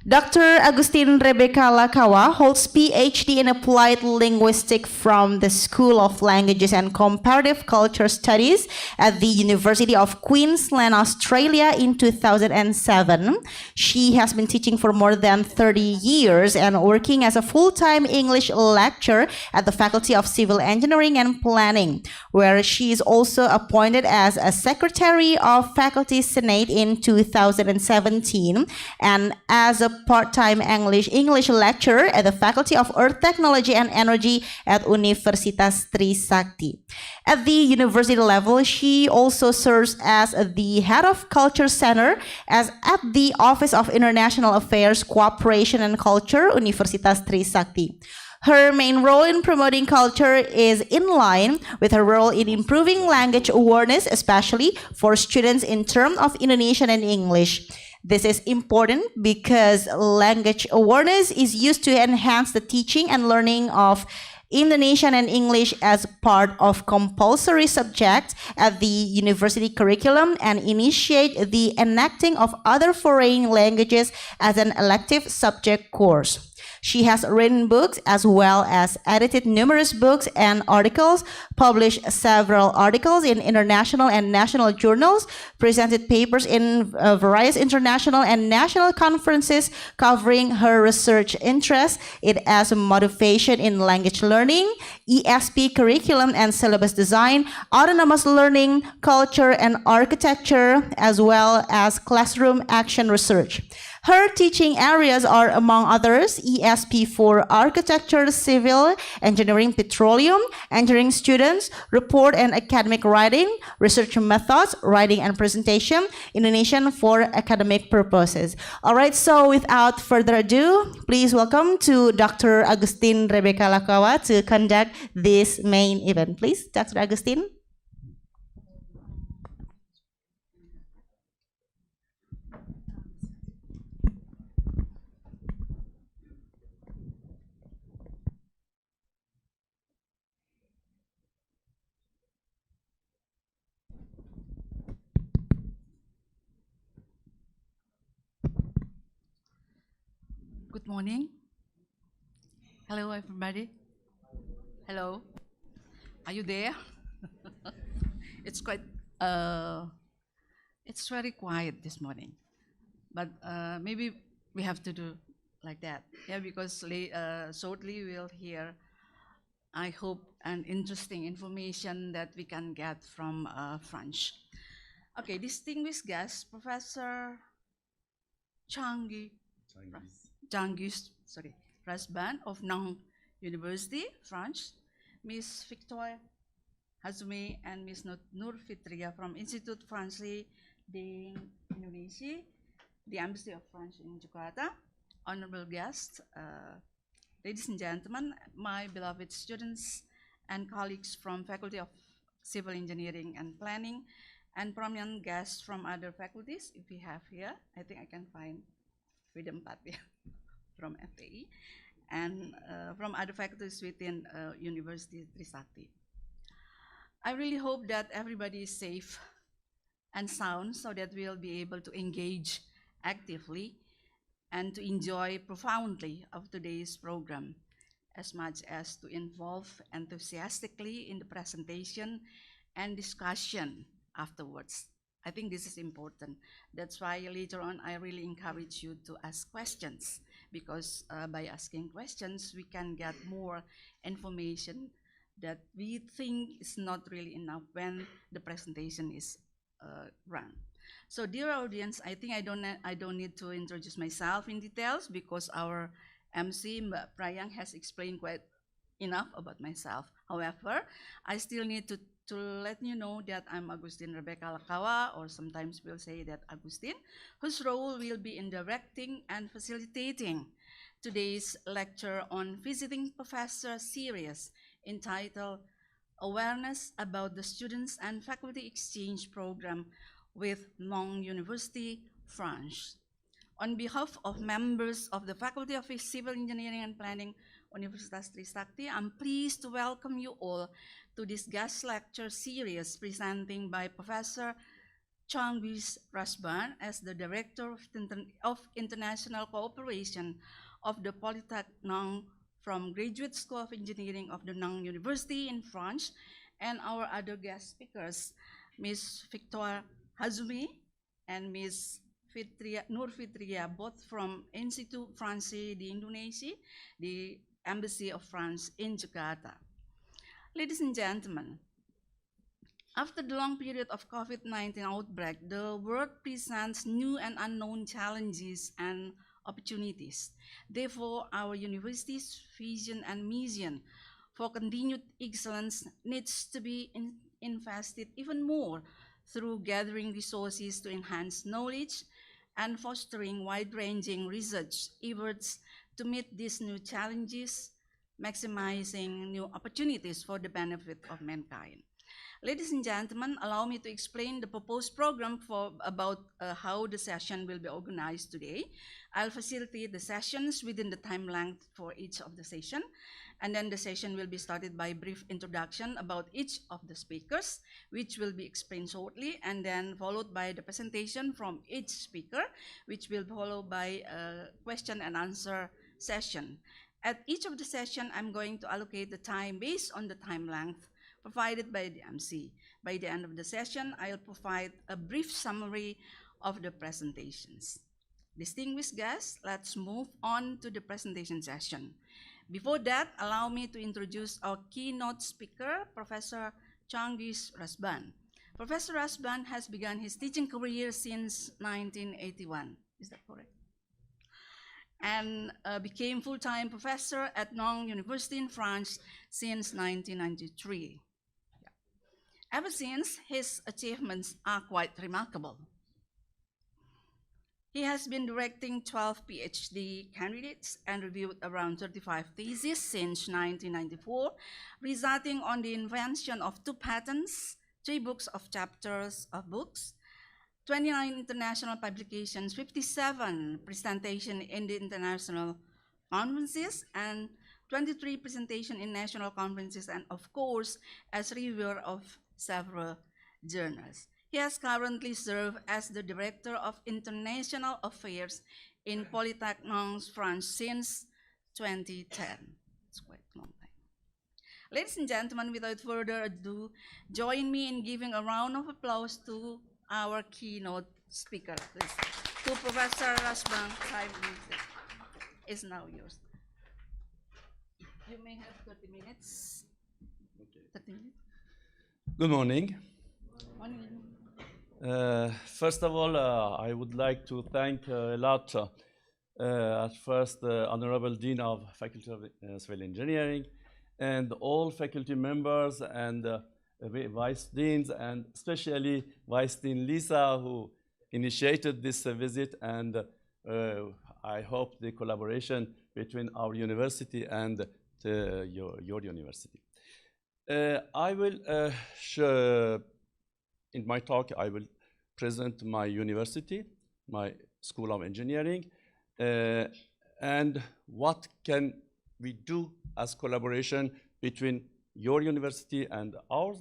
Dr. Agustin Rebecca Lakawa holds PhD in Applied Linguistics from the School of Languages and Comparative Culture Studies at the University of Queensland, Australia in 2007. She has been teaching for more than 30 years and working as a full-time English lecturer at the Faculty of Civil Engineering and Planning, where she is also appointed as a Secretary of Faculty Senate in 2017 and as a part-time English lecturer at the Faculty of Earth Technology and Energy at Universitas Trisakti. At the university level, she also serves as the head of Culture Center at the Office of International Affairs, Cooperation and Culture, Universitas Trisakti. Her main role in promoting culture is in line with her role in improving language awareness, especially for students in terms of Indonesian and English. This is important because language awareness is used to enhance the teaching and learning of Indonesian and English as part of compulsory subjects at the university curriculum and initiate the enacting of other foreign languages as an elective subject course. She has written books as well as edited numerous books and articles, published several articles in international and national journals, presented papers in various international and national conferences covering her research interests. It as motivation in language learning, ESP curriculum and syllabus design, autonomous learning, culture and architecture, as well as classroom action research. Her teaching areas are, among others, ESP for architecture, civil, engineering, petroleum, engineering students, report and academic writing, research methods, writing and presentation, Indonesian for academic purposes. All right, so without further ado, please welcome to Dr. Agustin Rebecca Lakawa to conduct this main event. Please, Dr. Agustin. Good morning. Hello, everybody. Hello. Are you there? It's quite, it's very quiet this morning. But maybe we have to do like that. Yeah, because shortly we'll hear, I hope, an interesting information that we can get from French. Okay, distinguished guest, Professor Changi, Rasban of Nang University, France, Miss Victoire Hazmi and Miss Nur Fitria from Institut Français d'Indonésie, the Embassy of France in Jakarta, honorable guests, ladies and gentlemen, my beloved students and colleagues from Faculty of Civil Engineering and Planning, and prominent guests from other faculties, if we have here, I think I can find with empat ya, from FTI, and from other faculties within University Trisakti. I really hope that everybody is safe and sound so that we'll be able to engage actively and to enjoy profoundly of today's program, as much as to involve enthusiastically in the presentation and discussion afterwards. I think this is important. That's why later on I really encourage you to ask questions, because by asking questions we can get more information that we think is not really enough when the presentation is run. So dear audience, I think I don't need to introduce myself in details because our MC Mbak Prayang has explained quite enough about myself. However, I still need to let you know that I'm Agustin Rebecca Lakawa, or sometimes we'll say that Agustin, whose role will be in directing and facilitating today's lecture on Visiting Professor series entitled Awareness about the Students and Faculty Exchange Program with Nang University, France. On behalf of members of the Faculty of Civil Engineering and Planning, Universitas Trisakti, I'm pleased to welcome you all to this guest lecture series presenting by Professor Changgis Rasban as the Director of International Cooperation of the Polytech Nang from Graduate School of Engineering of the Nang University in France, and our other guest speakers, Ms. Victoire Hazumi and Ms. Nur Fitria, both from Institut Français d'Indonésie, the Embassy of France in Jakarta. Ladies and gentlemen, after the long period of COVID-19 outbreak, the world presents new and unknown challenges and opportunities. Therefore, our university's vision and mission for continued excellence needs to be invested even more through gathering resources to enhance knowledge and fostering wide-ranging research efforts to meet these new challenges, maximizing new opportunities for the benefit of mankind. Ladies and gentlemen, allow me to explain the proposed program about how the session will be organized today. I'll facilitate the sessions within the time length for each of the session, and then the session will be started by a brief introduction about each of the speakers, which will be explained shortly, and then followed by the presentation from each speaker, which will follow by a question and answer session. At each of the session, I'm going to allocate the time based on the time length provided by the MC. By the end of the session, I'll provide a brief summary of the presentations. Distinguished guests, let's move on to the presentation session. Before that, allow me to introduce our keynote speaker, Professor Changgis Rasban. Professor Rasban has begun his teaching career since 1981. Is that correct? And became full-time professor at Nang University in France since 1993. Ever since, his achievements are quite remarkable. He has been directing 12 PhD candidates and reviewed around 35 theses since 1994, resulting on the invention of 2 patents, 3 books of chapters of books, 29 international publications, 57 presentations in the international conferences, and 23 presentations in national conferences, and of course, as reviewer of several journals. He has currently served as the Director of International Affairs in Polytech Nang, France since 2010. It's quite a long time. Ladies and gentlemen, without further ado, join me in giving a round of applause to our keynote speaker, please. To Professor Rasban. 5 minutes is now yours. You may have 30 minutes. Okay. 30 minutes. Good morning. Morning. First of all, I would like to thank a lot, at first, the Honorable Dean of Faculty of Civil Engineering and all faculty members and Vice Deans, and especially Vice Dean Lisa, who initiated this visit, and I hope the collaboration between our university and your university. I will in my talk, I will present my university, my School of Engineering, and what can we do as collaboration between your university and ours.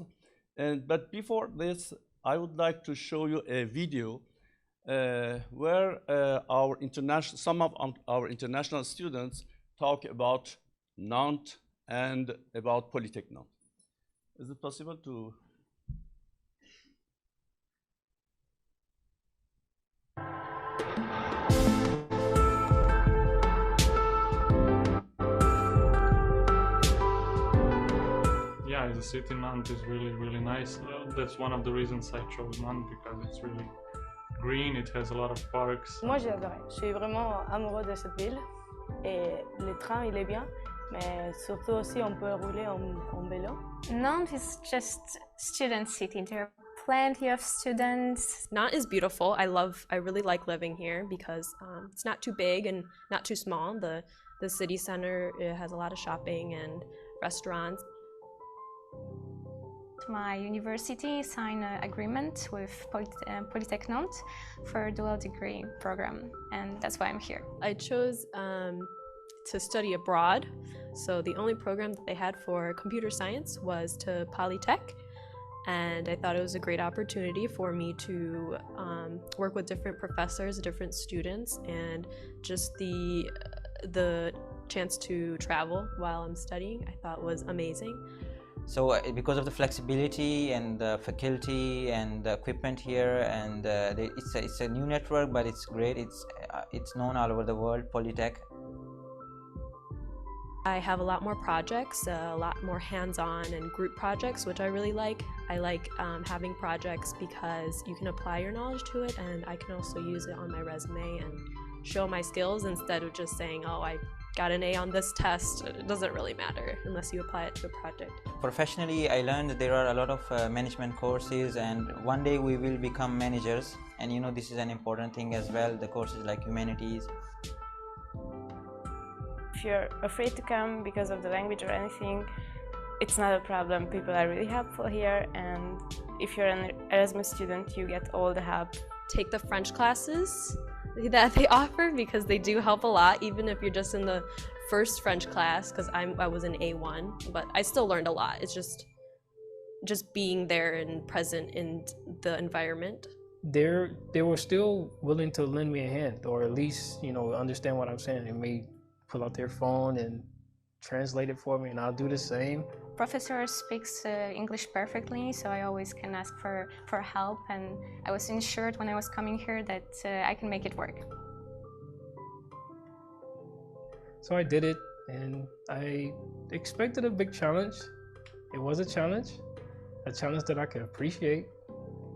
But before this, I would like to show you a video where some of our international students talk about Nantes and about Polytech Nantes. Is it possible to? Yeah, the city Nantes is really nice. That's one of the reasons I chose Nantes, because it's really green, it has a lot of parks. Moi j'ai adoré, je suis vraiment amoureux de cette ville et le train il est bien, mais surtout aussi on peut rouler en vélo. Nantes is just student city. There are plenty of students. Nantes is beautiful. I really like living here because it's not too big and not too small. The city center, it has a lot of shopping and restaurants. My university signed an agreement with Polytech Nantes for a dual degree program, and that's why I'm here. I chose to study abroad, so the only program that they had for computer science was to Polytech, and I thought it was a great opportunity for me to work with different professors, different students, and just the chance to travel while I'm studying I thought was amazing. So because of the flexibility and the faculty and the equipment here, and it's a new network, but it's great. It's known all over the world, Polytech. I have a lot more projects, a lot more hands-on and group projects, which I really like. I like having projects because you can apply your knowledge to it, and I can also use it on my resume and show my skills instead of just saying, oh, I got an A on this test. It doesn't really matter unless you apply it to a project. Professionally, I learned that there are a lot of management courses, and one day we will become managers. And you know, this is an important thing as well, the courses like humanities. If you're afraid to come because of the language or anything, it's not a problem. People are really helpful here, and if you're an Erasmus student, you get all the help. Take the French classes that they offer, because they do help a lot, even if you're just in the first French class, because I was in A1, but I still learned a lot. It's just being there and present in the environment. They were still willing to lend me a hand, or at least, you know, understand what I'm saying. They may pull out their phone and translate it for me, and I'll do the same. Professor speaks English perfectly, so I always can ask for help, and I was ensured when I was coming here that I can make it work. So I did it, and I expected a big challenge. It was a challenge that I could appreciate.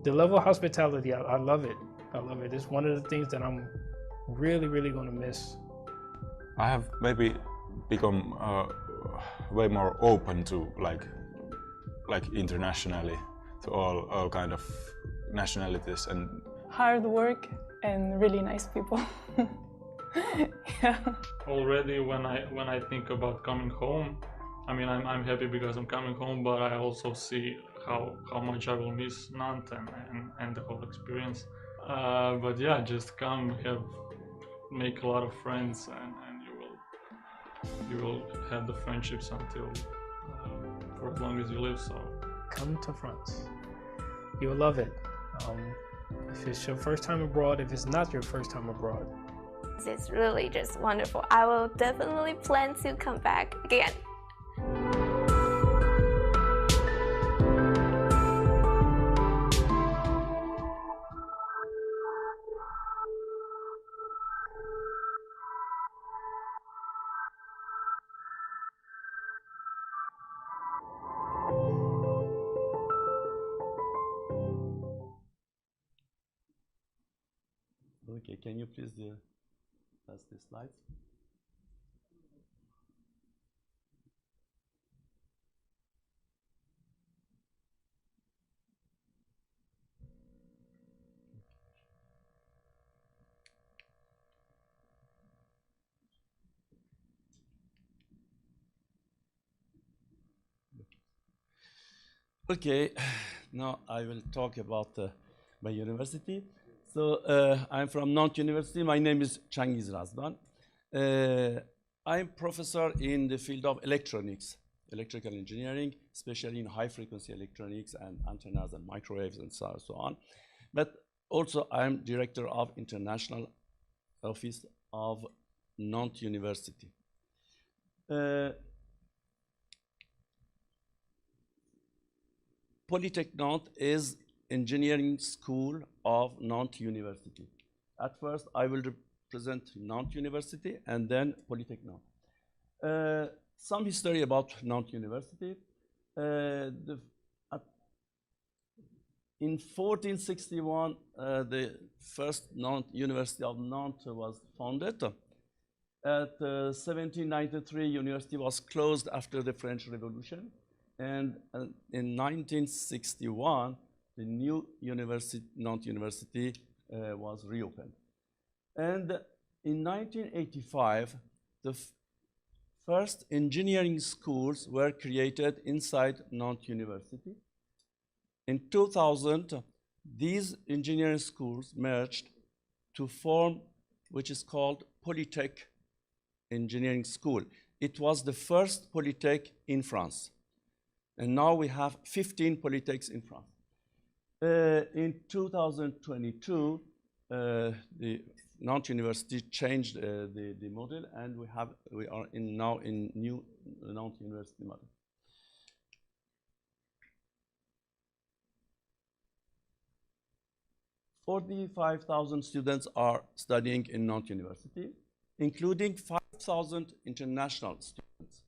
The level of hospitality, I love it. I love it. It's one of the things that I'm really, really going to miss. I have maybe become way more open to like internationally, to all kind of nationalities, and Hard work and really nice people. Yeah. Already when I think about coming home, I mean, I'm happy because I'm coming home, but I also see how much I will miss Nantes and the whole experience. But yeah, just come, make a lot of friends, and you will have the friendships until for as long as you live. So come to France. You'll love it. If it's your first time abroad, if it's not your first time abroad. It's really just wonderful. I will definitely plan to come back again. Okay, can you please pass the slides? Okay, now I will talk about my university. So I'm from Nantes University. My name is Cengiz Razban. I'm professor in the field of electronics, electrical engineering, especially in high-frequency electronics and antennas and microwaves and so on. But also I'm director of international office of Nantes University. Polytech Nantes is engineering school of Nantes University. At first, I will represent Nantes University and then Polytech Nantes. Some history about Nantes University. In 1461, the first University of Nantes was founded. At 1793, university was closed after the French Revolution. And in 1961, the new university, Nantes University, was reopened. And in 1985, the first engineering schools were created inside Nantes University. In 2000, these engineering schools merged to form which is called Polytech Engineering School. It was the first Polytech in France. And now we have 15 polytechs in France. In 2022, the Nantes University changed the model, and we are now in new Nantes University model. "45,000 students are studying in Nantes University, including 5,000 international students,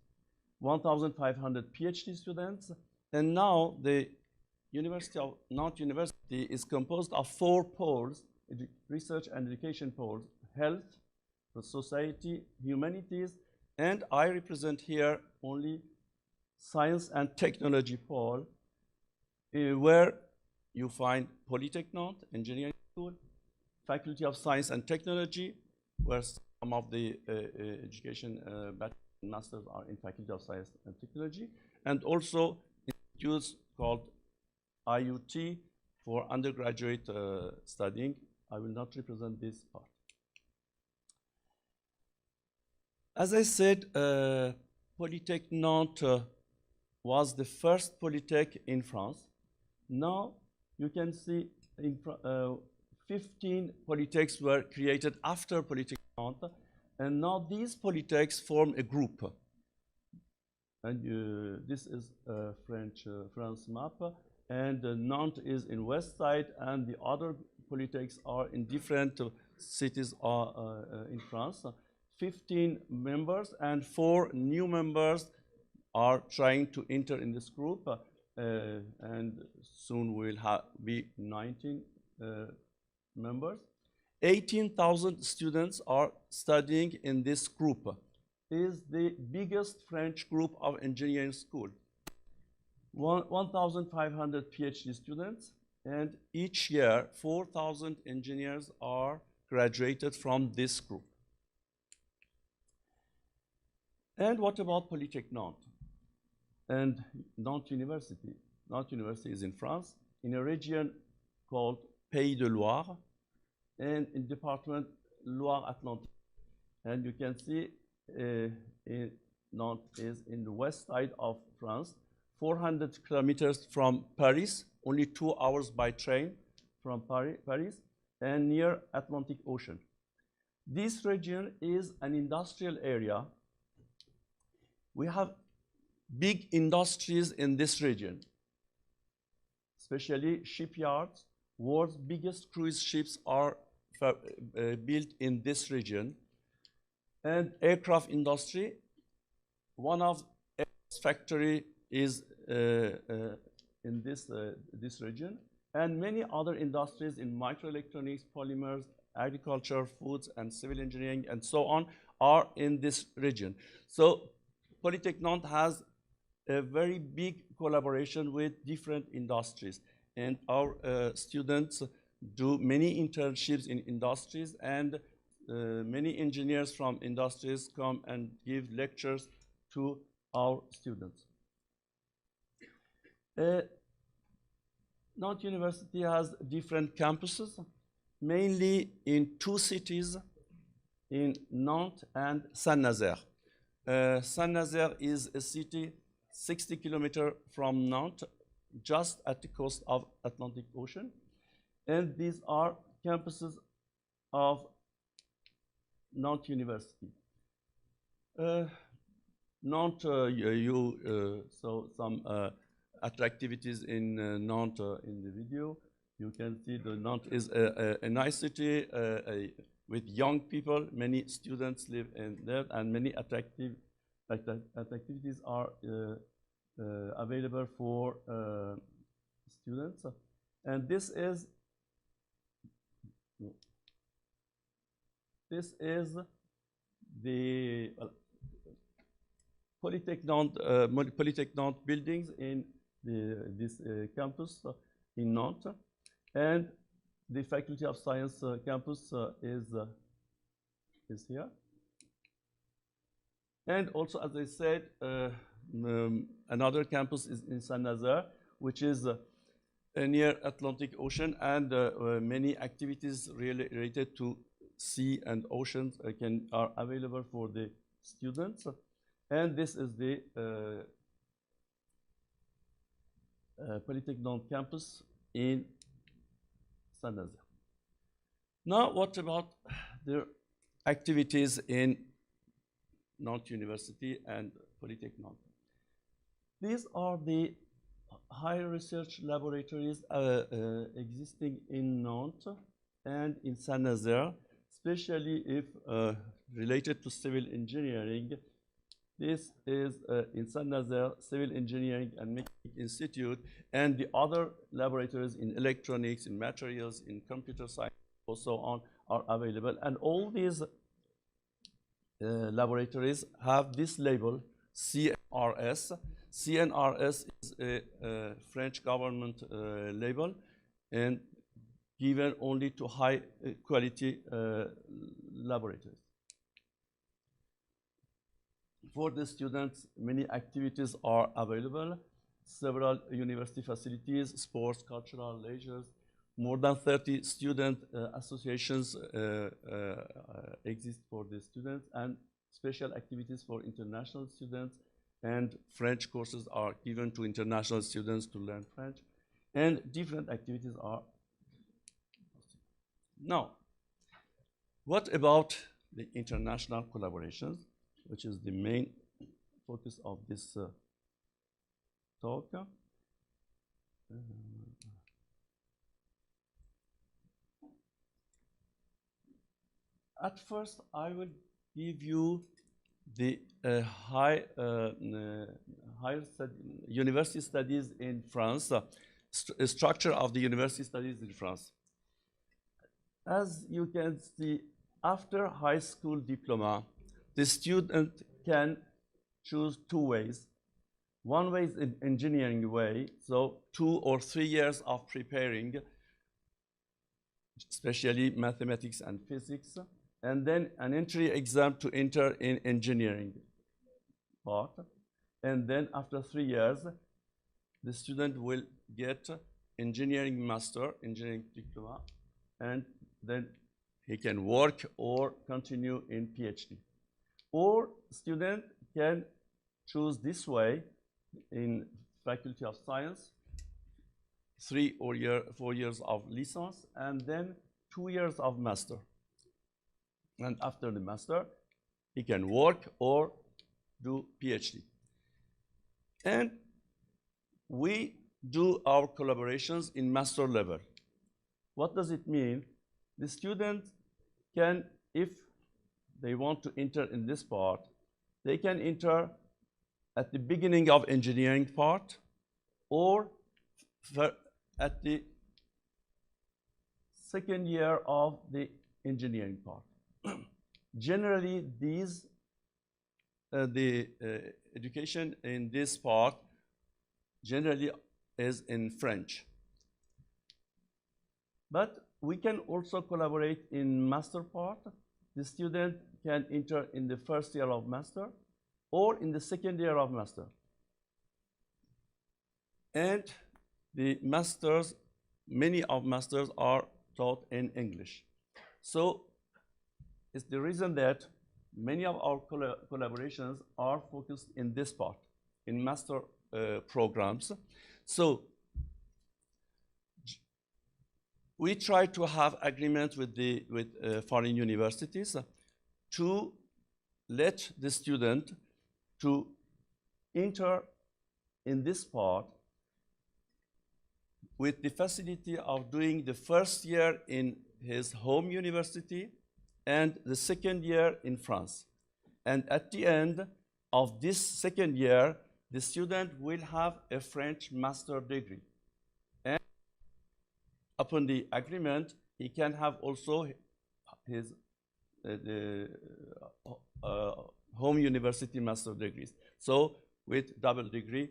1,500 PhD students, and now the University of Nantes University is composed of 4 poles, research and education poles: health, society, humanities, and I represent here only science and technology pole, where you find Polytech Nantes, engineering school, Faculty of Science and Technology, where some of the education bachelor and masters are in Faculty of Science and Technology, and also institutes called IUT for undergraduate studying. I will not represent this part. As I said, Polytech Nantes was the first Polytech in France. Now you can see 15 Polytechs were created after Polytech Nantes, and now these Polytechs form a group. And this is France map, and Nantes is in west side, and the other Polytechs are in different cities in France. 15 members and 4 new members are trying to enter in this group, and soon we'll be 19 members. 18,000 students are studying in this group. It is the biggest French group of engineering school. 1,500 PhD students, and each year 4,000 engineers are graduated from this group. And what about Polytech Nantes and Nantes University? Nantes University is in France, in a region called Pays de Loire, and in department Loire-Atlantique. And you can see Nantes is in the west side of France, 400 kilometers from Paris, only 2 hours by train from Paris, and near Atlantic Ocean. This region is an industrial area. We have big industries in this region, especially shipyards. World's biggest cruise ships are built in this region, and aircraft industry. One of Airbus factory is in this region, and many other industries in microelectronics, polymers, agriculture, foods, and civil engineering, and so on, are in this region. So Polytech Nantes has a very big collaboration with different industries, and our students do many internships in industries, and many engineers from industries come and give lectures to our students. Nantes University has different campuses, mainly in 2 cities, in Nantes and Saint-Nazaire. Saint-Nazaire is a city 60 kilometers from Nantes, just at the coast of Atlantic Ocean. And these are campuses of Nantes University. Nantes, you saw some attractivities in Nantes in the video. You can see that Nantes is a nice city with young people. Many students live in there, and many activities are available for students. And this is the Polytech Nantes buildings in this campus in Nantes, and the Faculty of Science campus is here. And also, as I said, another campus is in Saint-Nazaire, which is near Atlantic Ocean, and many activities related to sea and oceans are available for the students. And this is the Polytechnic campus in Saint-Nazaire. Now, what about the activities in Nantes University and Polytechnic? These are the higher research laboratories existing in Nantes and in Saint-Nazaire, especially if related to civil engineering. This is in Saint-Nazaire Civil Engineering and Mechanics Institute, and the other laboratories in electronics, in materials, in computer science, and so on are available. And all these laboratories have this label, CNRS. CNRS is a French government label and given only to high quality laboratories. For the students, many activities are available. Several university facilities, sports, cultural, leisure. More than 30 student associations exist for the students, and special activities for international students, and French courses are given to international students to learn French, and different activities are. Now, what about the international collaborations, which is the main focus of this talk? At first, I will give you the university studies in France, structure of the university studies in France. As you can see, after high school diploma, the student can choose two ways. One way is an engineering way, so 2 or 3 years of preparing, especially mathematics and physics, and then an entry exam to enter in engineering part. And then after 3 years, the student will get engineering master, engineering diploma, and then he can work or continue in PhD. Or student can choose this way in Faculty of Science, 3 or 4 years of license, and then 2 years of master. And after the master, he can work or do PhD. And we do our collaborations in master level. What does it mean? The student can, if they want to enter in this part, they can enter at the beginning of engineering part or at the second year of the engineering part. Generally, the education in this part generally is in French. But we can also collaborate in master part. The student can enter in the first year of master or in the second year of master. And the masters, many of masters are taught in English. So it's the reason that many of our collaborations are focused in this part, in master programs. So we try to have agreement with foreign universities to let the student to enter in this part with the facility of doing the first year in his home university and the second year in France. And at the end of this second year, the student will have a French master degree. And upon the agreement, he can have also his home university master degrees. So with double degree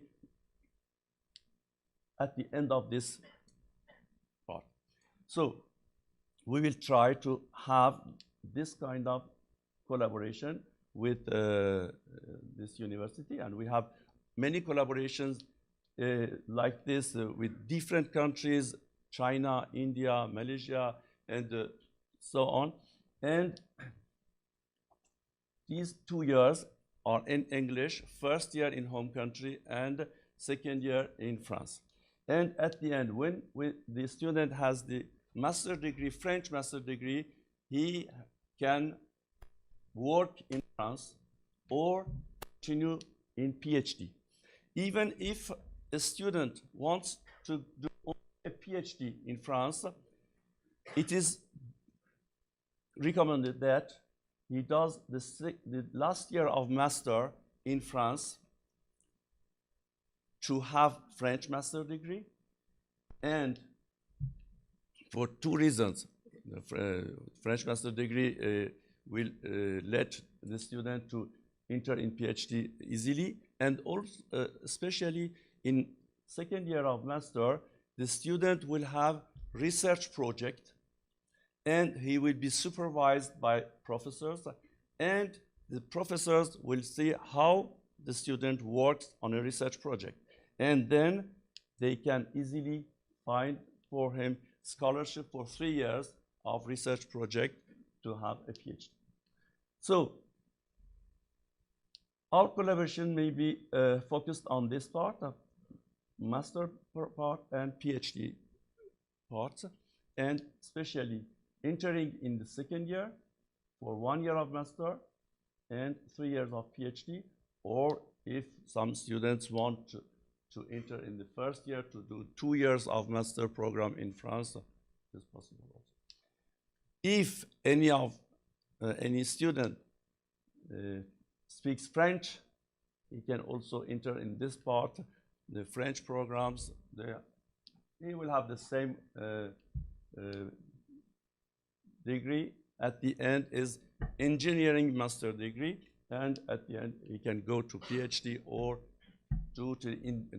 at the end of this part. So we will try to have this kind of collaboration with this university, and we have many collaborations like this with different countries, China, India, Malaysia, and so on. And these 2 years are in English, first year in home country and second year in France. And at the end, when the student has the master degree, French master degree, he can work in France or continue in PhD. Even if a student wants to do a PhD in France, it is recommended that he does the last year of master in France to have French master degree, and for two reasons. The French master degree will let the student to enter in PhD easily, and also especially in second year of master, the student will have research project, and he will be supervised by professors, and the professors will see how the student works on a research project, and then they can easily find for him scholarship for 3 years of research project to have a PhD. So our collaboration may be focused on this part of master part and PhD parts, and especially entering in the second year for 1 year of master and 3 years of PhD, or if some students want to enter in the first year to do 2 years of master program in France, it's possible also. If any student speaks French, he can also enter in this part, the French programs. He will have the same degree. At the end is engineering master degree, and at the end he can go to PhD or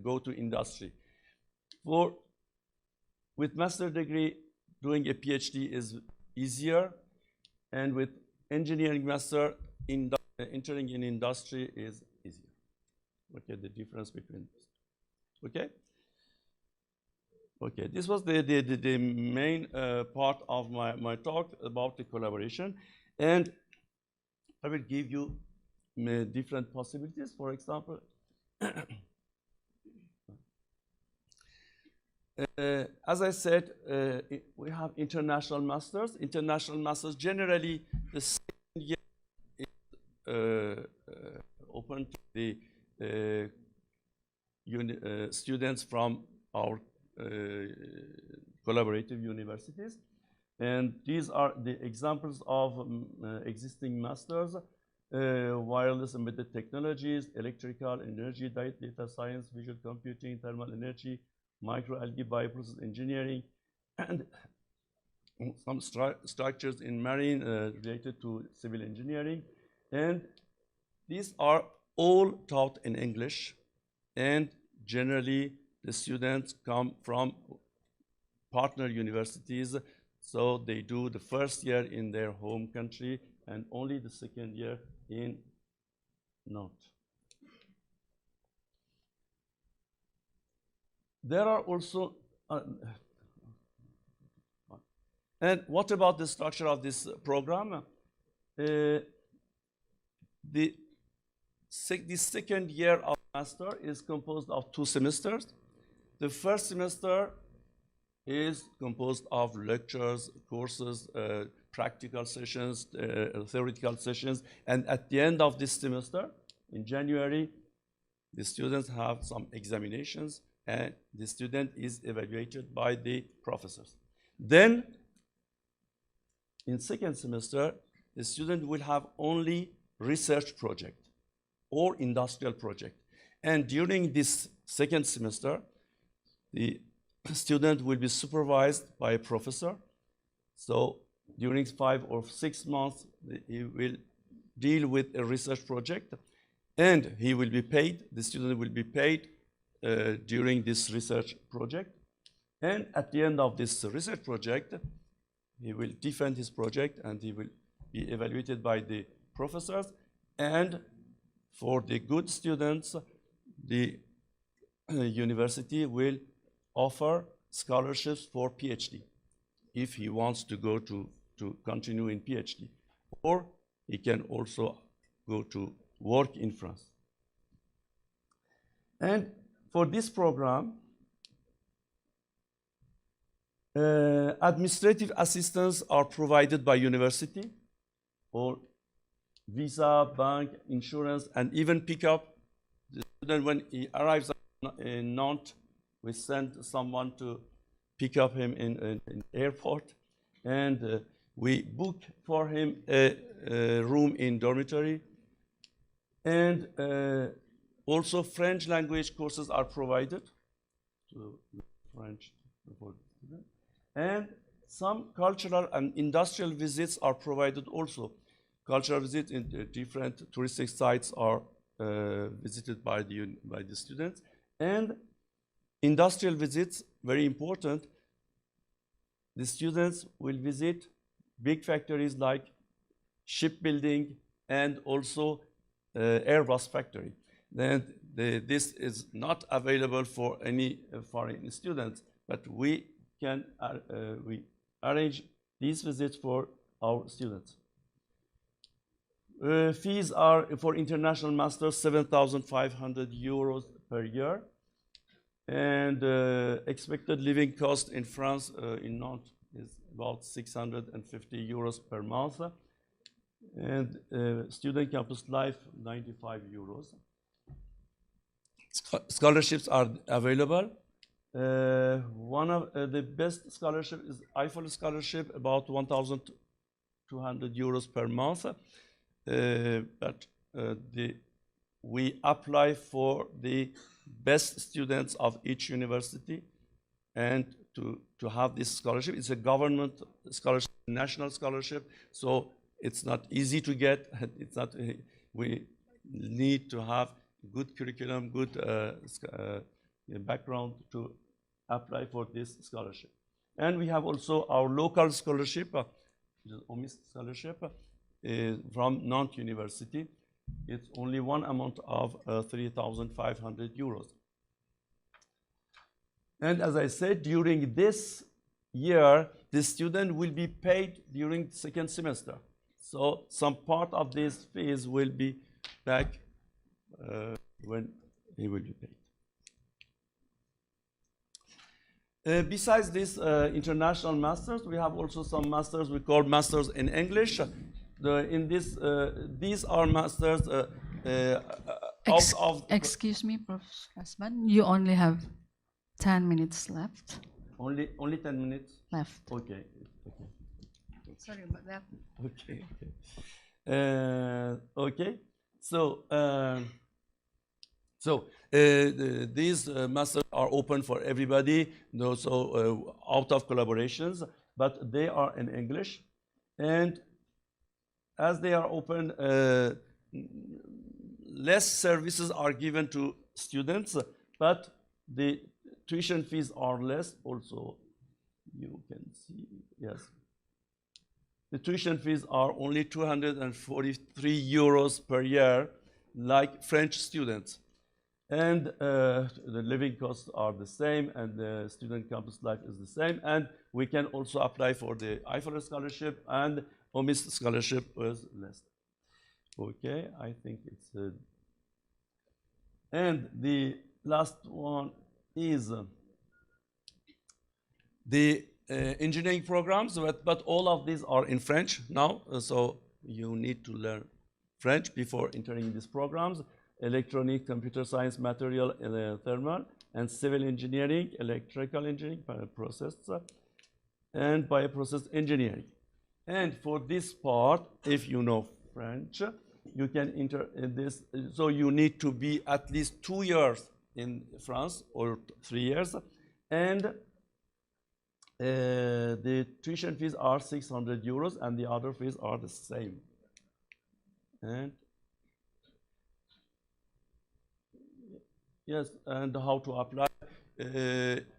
go to industry. With master degree, doing a PhD is easier, and with engineering master, entering in industry is easier. Okay, the difference between this. Okay? Okay, this was the main part of my talk about the collaboration, and I will give you different possibilities. For example, as I said, we have international masters. International masters, generally the second year is open to the students from our collaborative universities. And these are the examples of existing masters: wireless embedded technologies, electrical, energy, data science, visual computing, thermal energy, microalgae bioprocess engineering, and some structures in marine related to civil engineering. And these are all taught in English, and generally the students come from partner universities, so they do the first year in their home country and only the second year in not. There are also, and what about the structure of this program? The second year of master is composed of 2 semesters. The first semester is composed of lectures, courses, practical sessions, theoretical sessions, and at the end of this semester, in January, the students have some examinations, and the student is evaluated by the professors. Then, in second semester, the student will have only research project or industrial project. And during this second semester, the student will be supervised by a professor. So during 5 or 6 months, he will deal with a research project, and he will be paid, the student will be paid during this research project. And at the end of this research project, he will defend his project, and he will be evaluated by the professors. And for the good students, the university will offer scholarships for PhD if he wants to go to continue in PhD, or he can also go to work in France. And for this program, Administrative assistance are provided by university, or visa, bank, insurance, and even pickup. The student, when he arrives in Nantes, we send someone to pick up him in airport, and we book for him a room in dormitory. And also French language courses are provided to French for students. And some cultural and industrial visits are provided also. Cultural visits in different touristic sites are visited by the students. And industrial visits, very important. The students will visit big factories like shipbuilding and also Airbus factory. Then this is not available for any foreign students, but we can we arrange these visits for our students. Fees are for international masters 7,500 euros per year, and expected living cost in France in Nantes is about 650 euros per month, and student campus life 95 euros. Scholarships are available. One of the best scholarship is Eiffel Scholarship, about 1,200 euros per month. But we apply for the best students of each university, and to have this scholarship. It's a government scholarship, national scholarship, so it's not easy to get. It's not. We need to have good curriculum, good background to apply for this scholarship. And we have also our local scholarship, OMIS scholarship, from Nantes University. It's only one amount of 3,500 euros. And as I said, during this year, the student will be paid during the second semester. So some part of these fees will be back when he will be paid. Besides this international masters, we have also some masters we call masters in English. These are masters out of... Excuse me, Professor, you only have 10 minutes left. Only 10 minutes? Left. Okay. Sorry about that. Okay. Okay. So these masters are open for everybody, so out of collaborations, but they are in English. And as they are open, less services are given to students, but the tuition fees are less also. You can see, yes. The tuition fees are only 243 euros per year, like French students. And the living costs are the same, and the student campus life is the same. And we can also apply for the Eiffel Scholarship, and OMIS Scholarship was less. Okay, I think it's... and the last one is the engineering programs, but all of these are in French now, so you need to learn French before entering these programs. Electronic, computer science, material, thermal, and civil engineering, electrical engineering, process, and bioprocess engineering. And for this part, if you know French, you can enter in this. So you need to be at least 2 years in France or 3 years, and the tuition fees are 600 euros, and the other fees are the same. And yes, and how to apply?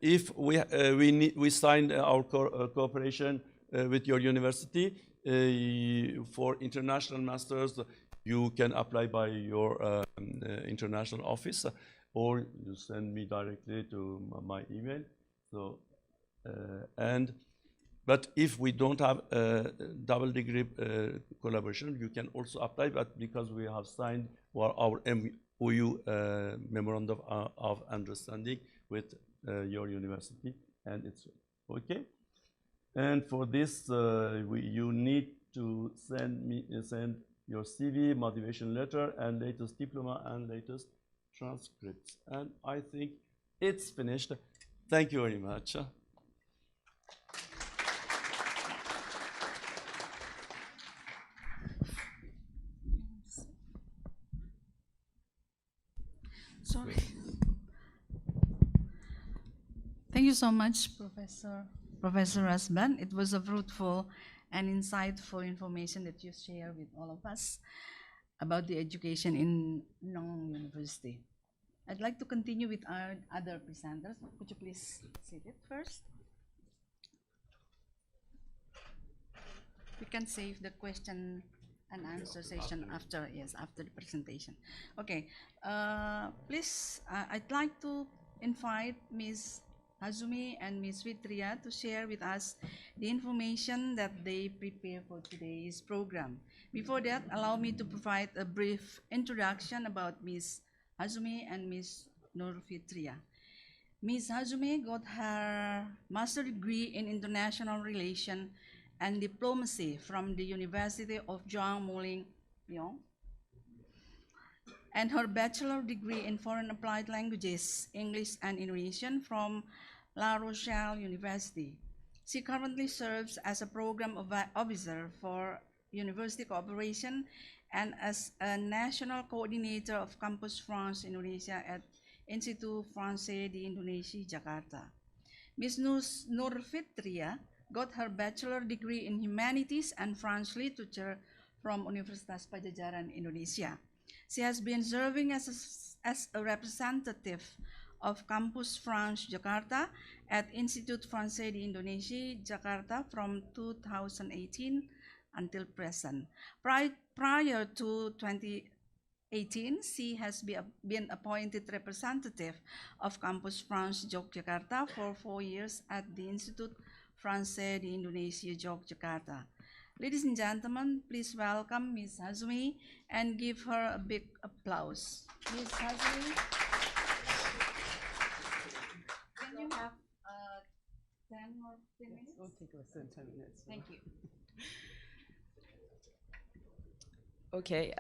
If we signed our cooperation with your university for international masters, you can apply by your international office, or you send me directly to my email. So, but if we don't have a double degree collaboration, you can also apply. But because we have signed our MOU memorandum of understanding with your university, and it's okay. And for this, you need to send your CV, motivation letter, and latest diploma and latest transcripts. And I think it's finished. Thank you very much. Sorry. Thank you so much, Professor Rasban. It was a fruitful and insightful information that you share with all of us about the education in Nong University. I'd like to continue with our other presenters. Could you please sit it first? We can save the question and answer session after the presentation. Okay, please, I'd like to invite Ms. Hazumi and Ms. Fitria to share with us the information that they prepare for today's program. Before that, allow me to provide a brief introduction about Ms. Hazumi and Ms. Nur Fitria. Ms. Hazumi got her master's degree in international relations and diplomacy from the University of Zhang Muling, Lyon, and her bachelor degree in foreign applied languages, English and Indonesian from La Rochelle University. She currently serves as a program officer for university cooperation and as a national coordinator of Campus France Indonesia at Institut Français d'Indonésie, Jakarta. Ms. Nur Fitria got her bachelor degree in humanities and French literature from Universitas Padjadjaran, Indonesia. She has been serving as a representative of Campus France Jakarta at Institut Français d'Indonésie, Jakarta from 2018 until present. Prior to 2018, she has been appointed representative of Campus France Yogyakarta for 4 years at the Institut Français d'Indonésie, Yogyakarta. Ladies and gentlemen, please welcome Ms. Hazumi and give her a big applause. Ms. Hazumi, can you have 10 or 15 minutes? We'll take less than 10 minutes. Thank you. Okay,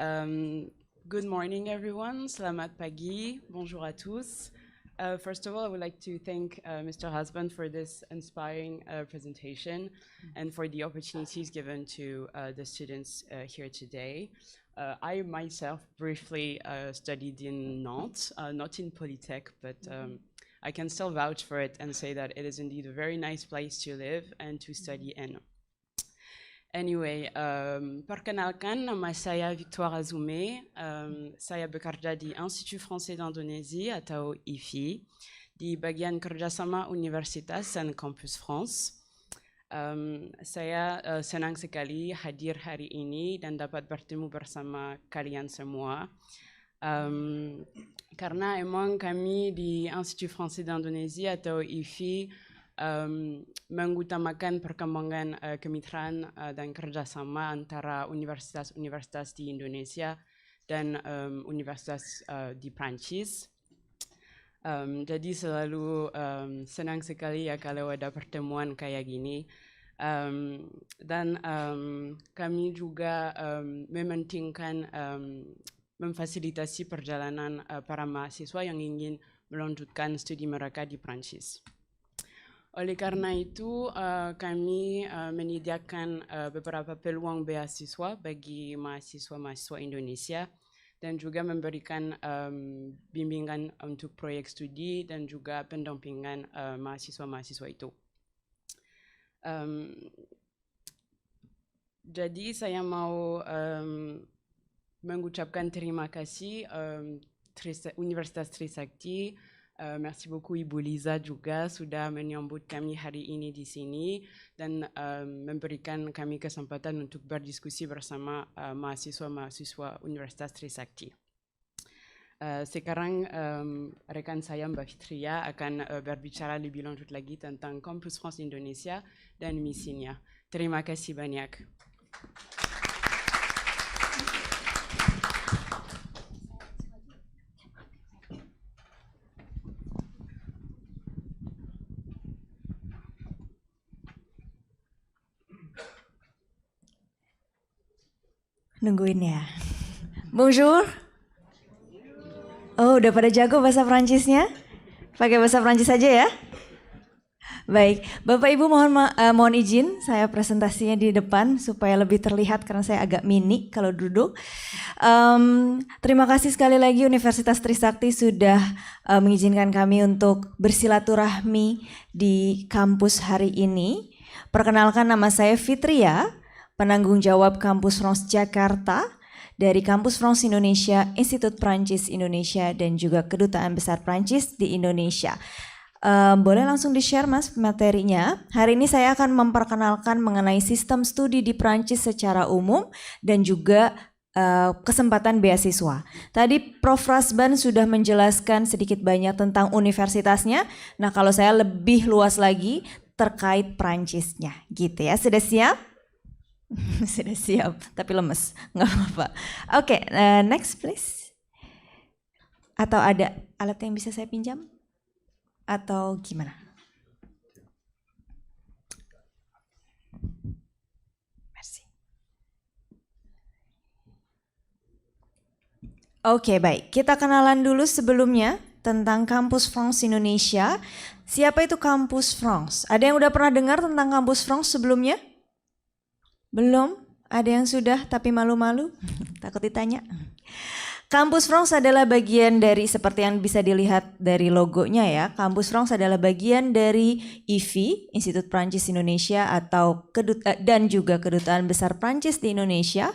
good morning everyone, selamat pagi, bonjour à tous. First of all, I would like to thank Mr. Husband for this inspiring presentation and for the opportunities given to the students here today. I myself briefly studied in Nantes, not in Polytech, but I can still vouch for it and say that it is indeed a very nice place to live and to study in. Anyway, perkenalkan, nama saya Victoire Azume. Saya bekerja di Institut Français d'Indonésie atau IFI di bagian kerjasama Universitas dan Campus France. Saya senang sekali hadir hari ini dan dapat bertemu bersama kalian semua. Karena emang kami di Institut Français d'Indonésie atau IFI mengutamakan perkembangan kemitraan dan kerjasama antara universitas-universitas di Indonesia dan universitas di Prancis. Jadi selalu senang sekali ya kalau ada pertemuan kayak gini. Dan kami juga mementingkan memfasilitasi perjalanan para mahasiswa yang ingin melanjutkan studi mereka di Prancis. Oleh karena itu, kami menyediakan beberapa peluang beasiswa bagi mahasiswa-mahasiswa Indonesia dan juga memberikan bimbingan untuk proyek studi dan juga pendampingan mahasiswa-mahasiswa itu. Jadi saya mau mengucapkan terima kasih Universitas Trisakti. Merci beaucoup Ibu Liza juga sudah menyambut kami hari ini di sini dan memberikan kami kesempatan untuk berdiskusi bersama mahasiswa-mahasiswa Universitas Trisakti. Sekarang rekan saya Mbak Fitria akan berbicara lebih lanjut lagi tentang Campus France Indonesia dan misinya. Terima kasih banyak. Nungguin ya. Bonjour. Oh, udah pada jago bahasa Prancisnya? Pakai bahasa Prancis aja ya. Baik, Bapak Ibu mohon izin saya presentasinya di depan supaya lebih terlihat karena saya agak mini kalau duduk. Terima kasih sekali lagi Universitas Trisakti sudah mengizinkan kami untuk bersilaturahmi di kampus hari ini. Perkenalkan, nama saya Fitria, penanggung jawab Kampus France Jakarta dari Kampus France Indonesia, Institut Prancis Indonesia dan juga Kedutaan Besar Prancis di Indonesia. Boleh langsung di-share Mas materinya. Hari ini saya akan memperkenalkan mengenai sistem studi di Prancis secara umum dan juga kesempatan beasiswa. Tadi Prof. Rasban sudah menjelaskan sedikit banyak tentang universitasnya. Nah, kalau saya lebih luas lagi terkait Prancisnya gitu ya. Sudah siap? Sudah siap, tapi lemes, nggak apa-apa. Oke, next please. Atau ada alat yang bisa saya pinjam? Atau gimana? Merci. Oke, baik. Kita kenalan dulu sebelumnya tentang Kampus France Indonesia. Siapa itu Kampus France? Ada yang udah pernah dengar tentang Kampus France sebelumnya? Belum? Ada yang sudah tapi malu-malu? Takut ditanya? Kampus France adalah bagian dari, seperti yang bisa dilihat dari logonya ya, Kampus France adalah bagian dari IFI, Institut Prancis Indonesia atau dan juga Kedutaan Besar Prancis di Indonesia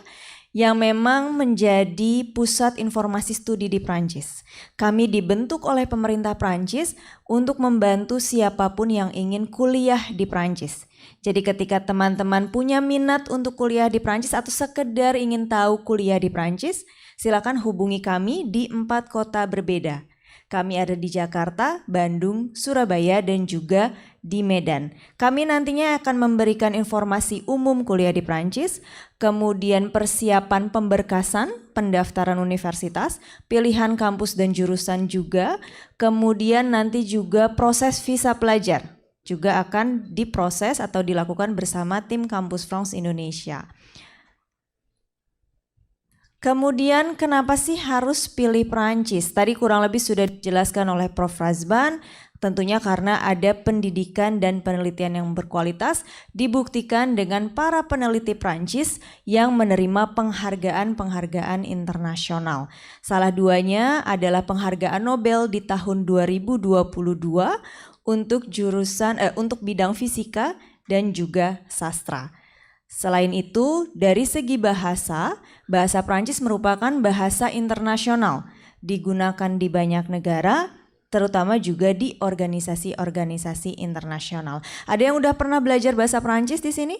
yang memang menjadi pusat informasi studi di Prancis. Kami dibentuk oleh pemerintah Prancis untuk membantu siapapun yang ingin kuliah di Prancis. Jadi ketika teman-teman punya minat untuk kuliah di Prancis atau sekedar ingin tahu kuliah di Prancis, silakan hubungi kami di 4 kota berbeda. Kami ada di Jakarta, Bandung, Surabaya, dan juga di Medan. Kami nantinya akan memberikan informasi umum kuliah di Prancis, kemudian persiapan pemberkasan, pendaftaran universitas, pilihan kampus dan jurusan juga, kemudian nanti juga proses visa pelajar juga akan diproses atau dilakukan bersama tim Kampus France Indonesia. Kemudian kenapa sih harus pilih Prancis? Tadi kurang lebih sudah dijelaskan oleh Prof. Razban, tentunya karena ada pendidikan dan penelitian yang berkualitas dibuktikan dengan para peneliti Prancis yang menerima penghargaan-penghargaan internasional. Salah duanya adalah penghargaan Nobel di tahun 2022 untuk untuk bidang fisika dan juga sastra. Selain itu, dari segi bahasa Prancis merupakan bahasa internasional, digunakan di banyak negara, terutama juga di organisasi-organisasi internasional. Ada yang udah pernah belajar bahasa Prancis di sini?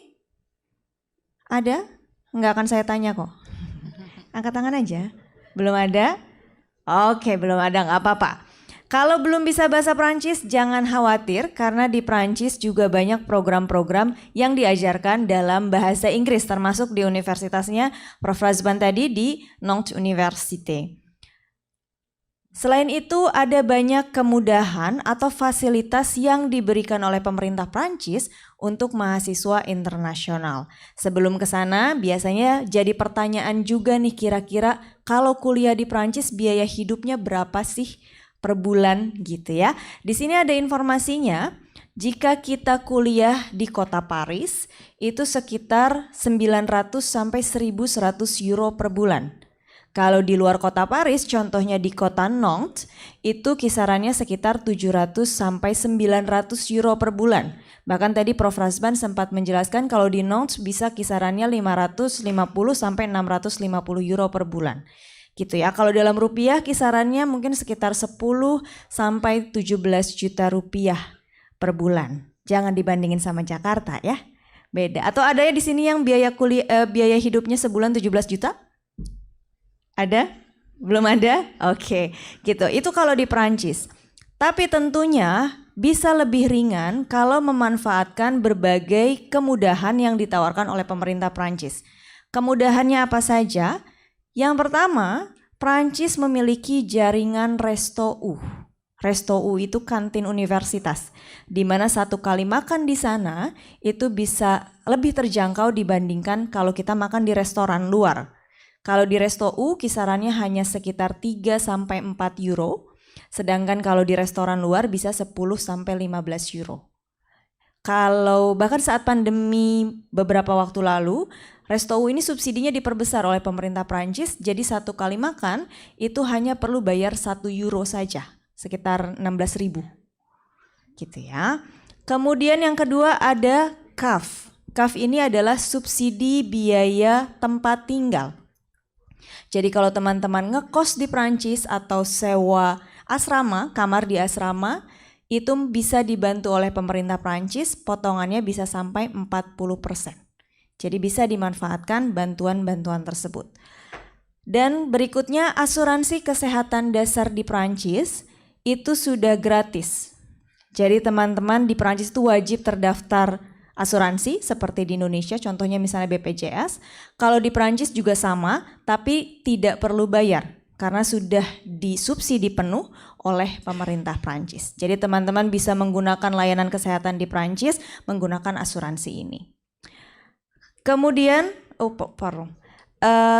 Ada? Nggak akan saya tanya kok. Angkat tangan aja. Belum ada? Oke, belum ada, nggak apa-apa. Kalau belum bisa bahasa Prancis, jangan khawatir karena di Prancis juga banyak program-program yang diajarkan dalam bahasa Inggris, termasuk di universitasnya Prof. Razban tadi di Nantes Université. Selain itu ada banyak kemudahan atau fasilitas yang diberikan oleh pemerintah Prancis untuk mahasiswa internasional. Sebelum ke sana biasanya jadi pertanyaan juga nih, kira-kira kalau kuliah di Prancis biaya hidupnya berapa sih per bulan gitu ya. Di sini ada informasinya, jika kita kuliah di kota Paris itu sekitar 900 sampai 1.100 euro per bulan. Kalau di luar kota Paris, contohnya di kota Nantes, itu kisarannya sekitar 700 sampai 900 euro per bulan. Bahkan tadi Prof. Razban sempat menjelaskan kalau di Nantes bisa kisarannya 550 sampai 650 euro per bulan. Gitu ya. Kalau dalam rupiah kisarannya mungkin sekitar 10 sampai 17 juta rupiah per bulan. Jangan dibandingin sama Jakarta ya. Beda. Atau ada ya di sini yang biaya hidupnya sebulan 17 juta? Ada? Belum ada? Oke, gitu. Itu kalau di Prancis. Tapi tentunya bisa lebih ringan kalau memanfaatkan berbagai kemudahan yang ditawarkan oleh pemerintah Prancis. Kemudahannya apa saja? Yang pertama, Prancis memiliki jaringan Resto U. Resto U itu kantin universitas, di mana satu kali makan di sana itu bisa lebih terjangkau dibandingkan kalau kita makan di restoran luar. Kalau di Resto U kisarannya hanya sekitar 3 sampai 4 euro. Sedangkan kalau di restoran luar bisa 10 sampai 15 euro. Kalau bahkan saat pandemi beberapa waktu lalu, Resto U ini subsidinya diperbesar oleh pemerintah Prancis, jadi satu kali makan itu hanya perlu bayar 1 euro saja, sekitar 16.000. Gitu ya. Kemudian yang kedua ada CAF. CAF ini adalah subsidi biaya tempat tinggal. Jadi kalau teman-teman ngekos di Prancis atau sewa asrama, kamar di asrama, itu bisa dibantu oleh pemerintah Prancis, potongannya bisa sampai 40%. Jadi bisa dimanfaatkan bantuan-bantuan tersebut. Dan berikutnya asuransi kesehatan dasar di Prancis itu sudah gratis. Jadi teman-teman di Prancis itu wajib terdaftar asuransi seperti di Indonesia, contohnya misalnya BPJS. Kalau di Prancis juga sama, tapi tidak perlu bayar karena sudah disubsidi penuh oleh pemerintah Prancis. Jadi teman-teman bisa menggunakan layanan kesehatan di Prancis menggunakan asuransi ini. Kemudian,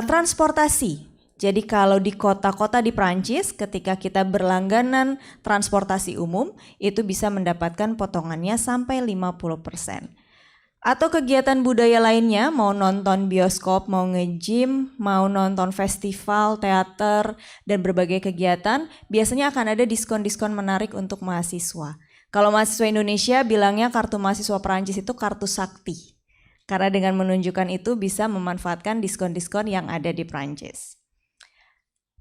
transportasi. Jadi kalau di kota-kota di Prancis ketika kita berlangganan transportasi umum itu bisa mendapatkan potongannya sampai 50%. Atau kegiatan budaya lainnya, mau nonton bioskop, mau nge-gym, mau nonton festival, teater, dan berbagai kegiatan, biasanya akan ada diskon-diskon menarik untuk mahasiswa. Kalau mahasiswa Indonesia bilangnya kartu mahasiswa Prancis itu kartu sakti. Karena dengan menunjukkan itu bisa memanfaatkan diskon-diskon yang ada di Prancis.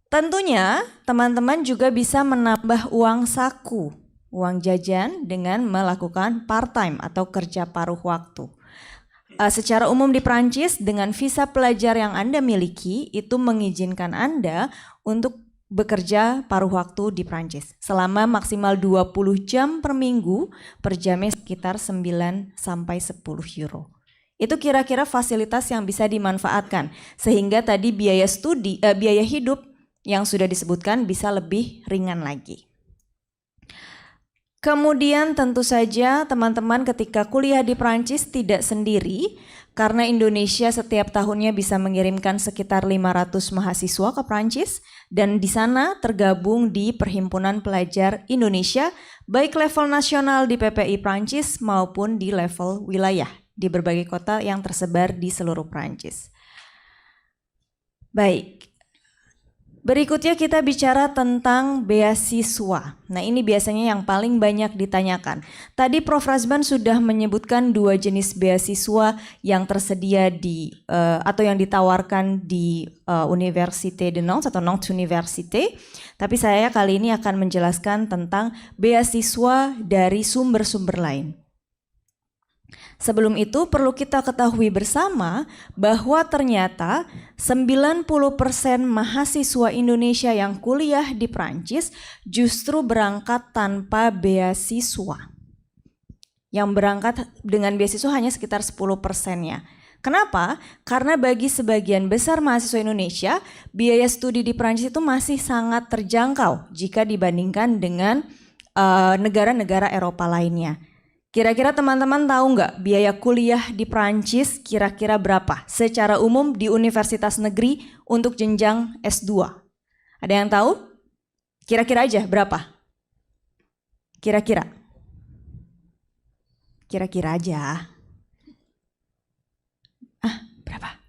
Tentunya teman-teman juga bisa menambah uang saku, uang jajan dengan melakukan part-time atau kerja paruh waktu. Secara umum di Prancis dengan visa pelajar yang Anda miliki itu mengizinkan Anda untuk bekerja paruh waktu di Prancis selama maksimal 20 jam per minggu, per jamnya sekitar 9 sampai 10 euro. Itu kira-kira fasilitas yang bisa dimanfaatkan sehingga tadi biaya hidup yang sudah disebutkan bisa lebih ringan lagi. Kemudian tentu saja teman-teman ketika kuliah di Prancis tidak sendiri karena Indonesia setiap tahunnya bisa mengirimkan sekitar 500 mahasiswa ke Prancis dan di sana tergabung di Perhimpunan Pelajar Indonesia baik level nasional di PPI Prancis maupun di level wilayah di berbagai kota yang tersebar di seluruh Prancis. Baik. Berikutnya kita bicara tentang beasiswa. Nah ini biasanya yang paling banyak ditanyakan. Tadi Prof. Razban sudah menyebutkan 2 jenis beasiswa yang tersedia di atau yang ditawarkan di Université de Nantes atau Nantes Université. Tapi saya kali ini akan menjelaskan tentang beasiswa dari sumber-sumber lain. Sebelum itu perlu kita ketahui bersama bahwa ternyata 90% mahasiswa Indonesia yang kuliah di Prancis justru berangkat tanpa beasiswa. Yang berangkat dengan beasiswa hanya sekitar 10%-nya. Kenapa? Karena bagi sebagian besar mahasiswa Indonesia, biaya studi di Prancis itu masih sangat terjangkau jika dibandingkan dengan negara-negara Eropa lainnya. Kira-kira teman-teman tahu nggak biaya kuliah di Prancis kira-kira berapa? Secara umum di universitas negeri untuk jenjang S2. Ada yang tahu? Kira-kira aja berapa? Kira-kira? Kira-kira aja. Berapa?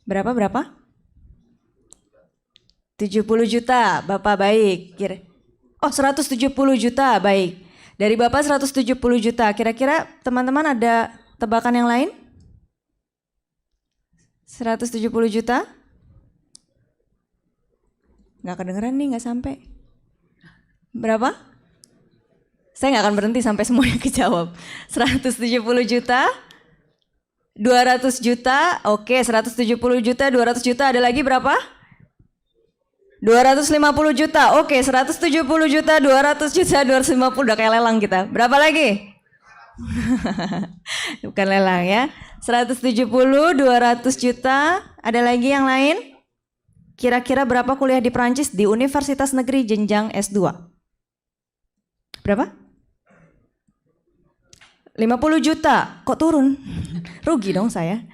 Berapa? Berapa? 70 juta, Bapak baik. 170 juta, baik. Dari Bapak 170 juta, kira-kira teman-teman ada tebakan yang lain? 170 juta? Nggak kedengeran nih, nggak sampai. Berapa? Saya nggak akan berhenti sampai semuanya kejawab. 170 juta? 200 juta? Oke, 170 juta, 200 juta, ada lagi berapa? 250 juta, oke 170 juta, 200 juta, 250, udah kayak lelang kita. Berapa lagi? Bukan lelang ya. 170, 200 juta, ada lagi yang lain? Kira-kira berapa kuliah di Prancis di Universitas Negeri jenjang S2? Berapa? 50 juta, kok turun? Rugi dong saya.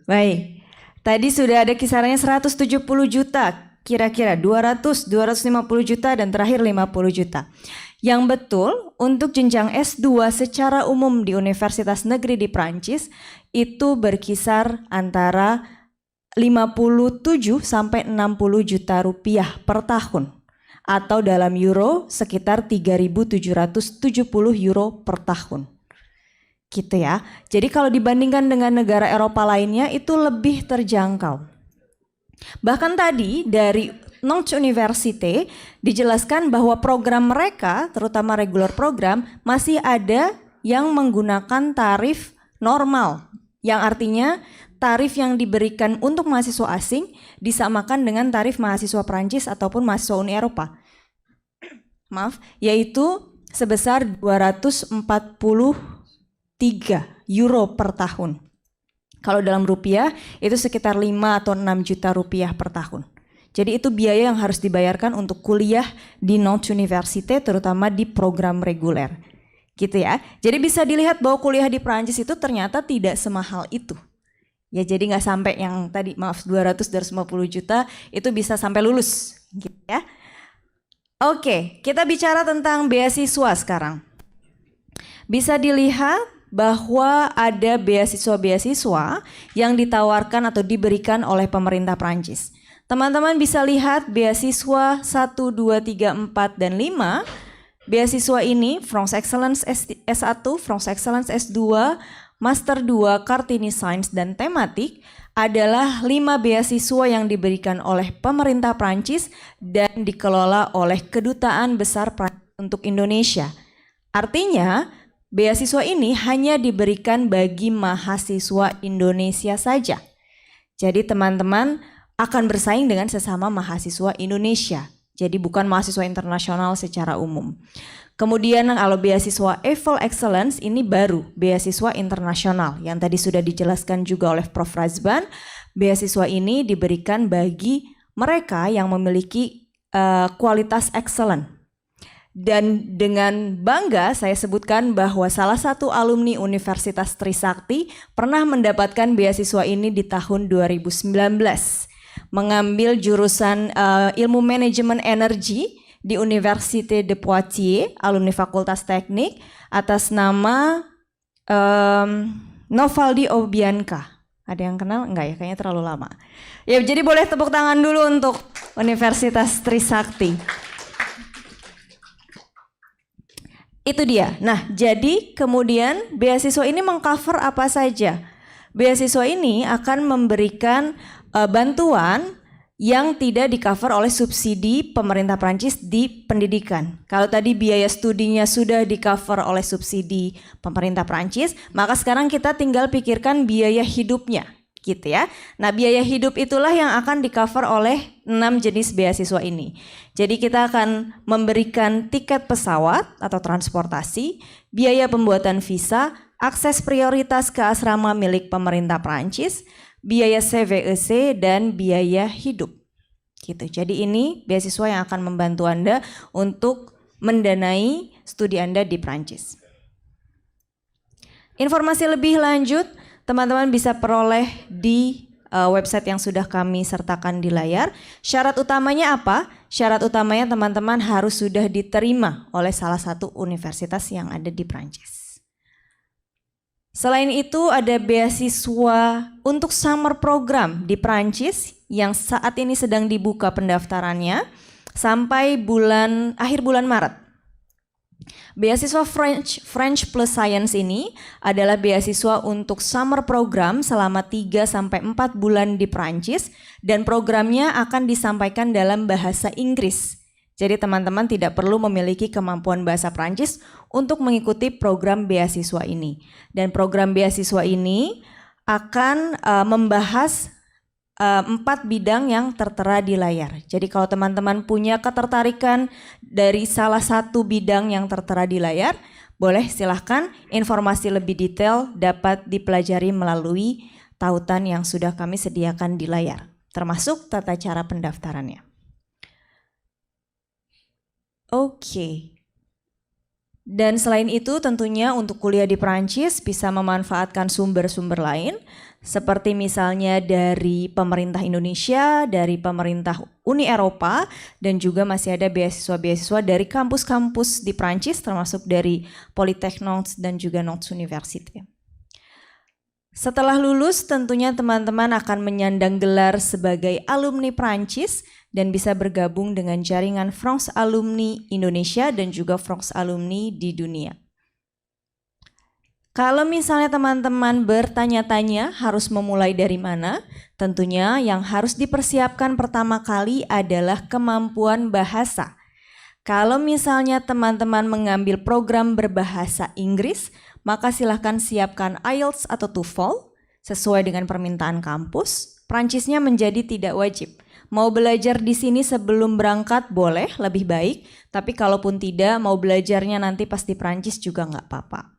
Baik, tadi sudah ada kisarannya 170 juta, kira-kira 200, 250 juta, dan terakhir 50 juta. Yang betul untuk jenjang S2 secara umum di Universitas Negeri di Prancis itu berkisar antara 57 sampai 60 juta rupiah per tahun, atau dalam euro sekitar 3.770 euro per tahun. Gitu ya. Jadi kalau dibandingkan dengan negara Eropa lainnya itu lebih terjangkau. Bahkan tadi dari Nantes Université dijelaskan bahwa program mereka, terutama regular program, masih ada yang menggunakan tarif normal, yang artinya tarif yang diberikan untuk mahasiswa asing disamakan dengan tarif mahasiswa Prancis ataupun mahasiswa Uni Eropa. Maaf, yaitu sebesar 243 euro per tahun. Kalau dalam rupiah itu sekitar 5 atau 6 juta rupiah per tahun. Jadi itu biaya yang harus dibayarkan untuk kuliah di Nantes Université, terutama di program reguler. Gitu ya. Jadi bisa dilihat bahwa kuliah di Prancis itu ternyata tidak semahal itu. Ya, jadi nggak sampai yang tadi, maaf, 200-250 juta itu bisa sampai lulus, gitu ya. Oke, kita bicara tentang beasiswa sekarang. Bisa dilihat bahwa ada beasiswa-beasiswa yang ditawarkan atau diberikan oleh pemerintah Prancis. Teman-teman bisa lihat beasiswa 1, 2, 3, 4, dan 5. Beasiswa ini France Excellence S1, France Excellence S2, Master 2, Kartini Sains dan Tematik adalah 5 beasiswa yang diberikan oleh pemerintah Prancis dan dikelola oleh Kedutaan Besar Prancis untuk Indonesia. Artinya, beasiswa ini hanya diberikan bagi mahasiswa Indonesia saja. Jadi teman-teman akan bersaing dengan sesama mahasiswa Indonesia. Jadi bukan mahasiswa internasional secara umum. Kemudian kalau beasiswa Eiffel Excellence ini baru beasiswa internasional yang tadi sudah dijelaskan juga oleh Prof. Razban. Beasiswa ini diberikan bagi mereka yang memiliki kualitas excellent. Dan dengan bangga saya sebutkan bahwa salah satu alumni Universitas Trisakti pernah mendapatkan beasiswa ini di tahun 2019. Mengambil jurusan ilmu manajemen energi di Université de Poitiers, alumni Fakultas Teknik, atas nama Novaldi Obianka. Ada yang kenal? Enggak ya, kayaknya terlalu lama. Ya, jadi boleh tepuk tangan dulu untuk Universitas Trisakti. Itu dia. Nah, jadi kemudian beasiswa ini mengcover apa saja? Beasiswa ini akan memberikan bantuan yang tidak di-cover oleh subsidi pemerintah Prancis di pendidikan. Kalau tadi biaya studinya sudah di-cover oleh subsidi pemerintah Prancis, maka sekarang kita tinggal pikirkan biaya hidupnya, gitu ya. Nah, biaya hidup itulah yang akan di-cover oleh 6 jenis beasiswa ini. Jadi kita akan memberikan tiket pesawat atau transportasi, biaya pembuatan visa, akses prioritas ke asrama milik pemerintah Prancis, biaya CVEC, dan biaya hidup. Gitu. Jadi ini beasiswa yang akan membantu Anda untuk mendanai studi Anda di Prancis. Informasi lebih lanjut teman-teman bisa peroleh di website yang sudah kami sertakan di layar. Syarat utamanya apa? Syarat utamanya teman-teman harus sudah diterima oleh salah satu universitas yang ada di Prancis. Selain itu ada beasiswa untuk summer program di Prancis yang saat ini sedang dibuka pendaftarannya sampai akhir bulan Maret. Beasiswa French Plus Science ini adalah beasiswa untuk summer program selama 3-4 bulan di Prancis dan programnya akan disampaikan dalam bahasa Inggris. Jadi teman-teman tidak perlu memiliki kemampuan bahasa Prancis untuk mengikuti program beasiswa ini. Dan program beasiswa ini akan membahas 4 bidang yang tertera di layar. Jadi kalau teman-teman punya ketertarikan dari salah satu bidang yang tertera di layar, boleh silahkan informasi lebih detail dapat dipelajari melalui tautan yang sudah kami sediakan di layar, termasuk tata cara pendaftarannya. Oke. Dan selain itu tentunya untuk kuliah di Prancis bisa memanfaatkan sumber-sumber lain seperti misalnya dari pemerintah Indonesia, dari pemerintah Uni Eropa, dan juga masih ada beasiswa-beasiswa dari kampus-kampus di Prancis termasuk dari Polytechnique dan juga Nantes University. Setelah lulus tentunya teman-teman akan menyandang gelar sebagai alumni Prancis dan bisa bergabung dengan jaringan France Alumni Indonesia dan juga France Alumni di dunia. Kalau misalnya teman-teman bertanya-tanya harus memulai dari mana, tentunya yang harus dipersiapkan pertama kali adalah kemampuan bahasa. Kalau misalnya teman-teman mengambil program berbahasa Inggris, maka silahkan siapkan IELTS atau TOEFL sesuai dengan permintaan kampus. Prancisnya menjadi tidak wajib. Mau belajar di sini sebelum berangkat boleh, lebih baik. Tapi kalaupun tidak, mau belajarnya nanti pas di Prancis juga nggak apa-apa.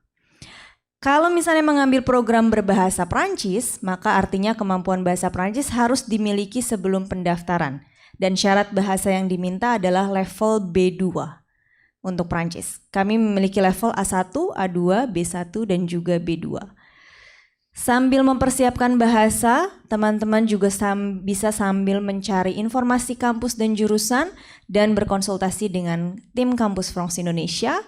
Kalau misalnya mengambil program berbahasa Prancis, maka artinya kemampuan bahasa Prancis harus dimiliki sebelum pendaftaran. Dan syarat bahasa yang diminta adalah level B2 untuk Prancis. Kami memiliki level A1, A2, B1, dan juga B2. Sambil mempersiapkan bahasa, teman-teman juga bisa sambil mencari informasi kampus dan jurusan dan berkonsultasi dengan tim Kampus France Indonesia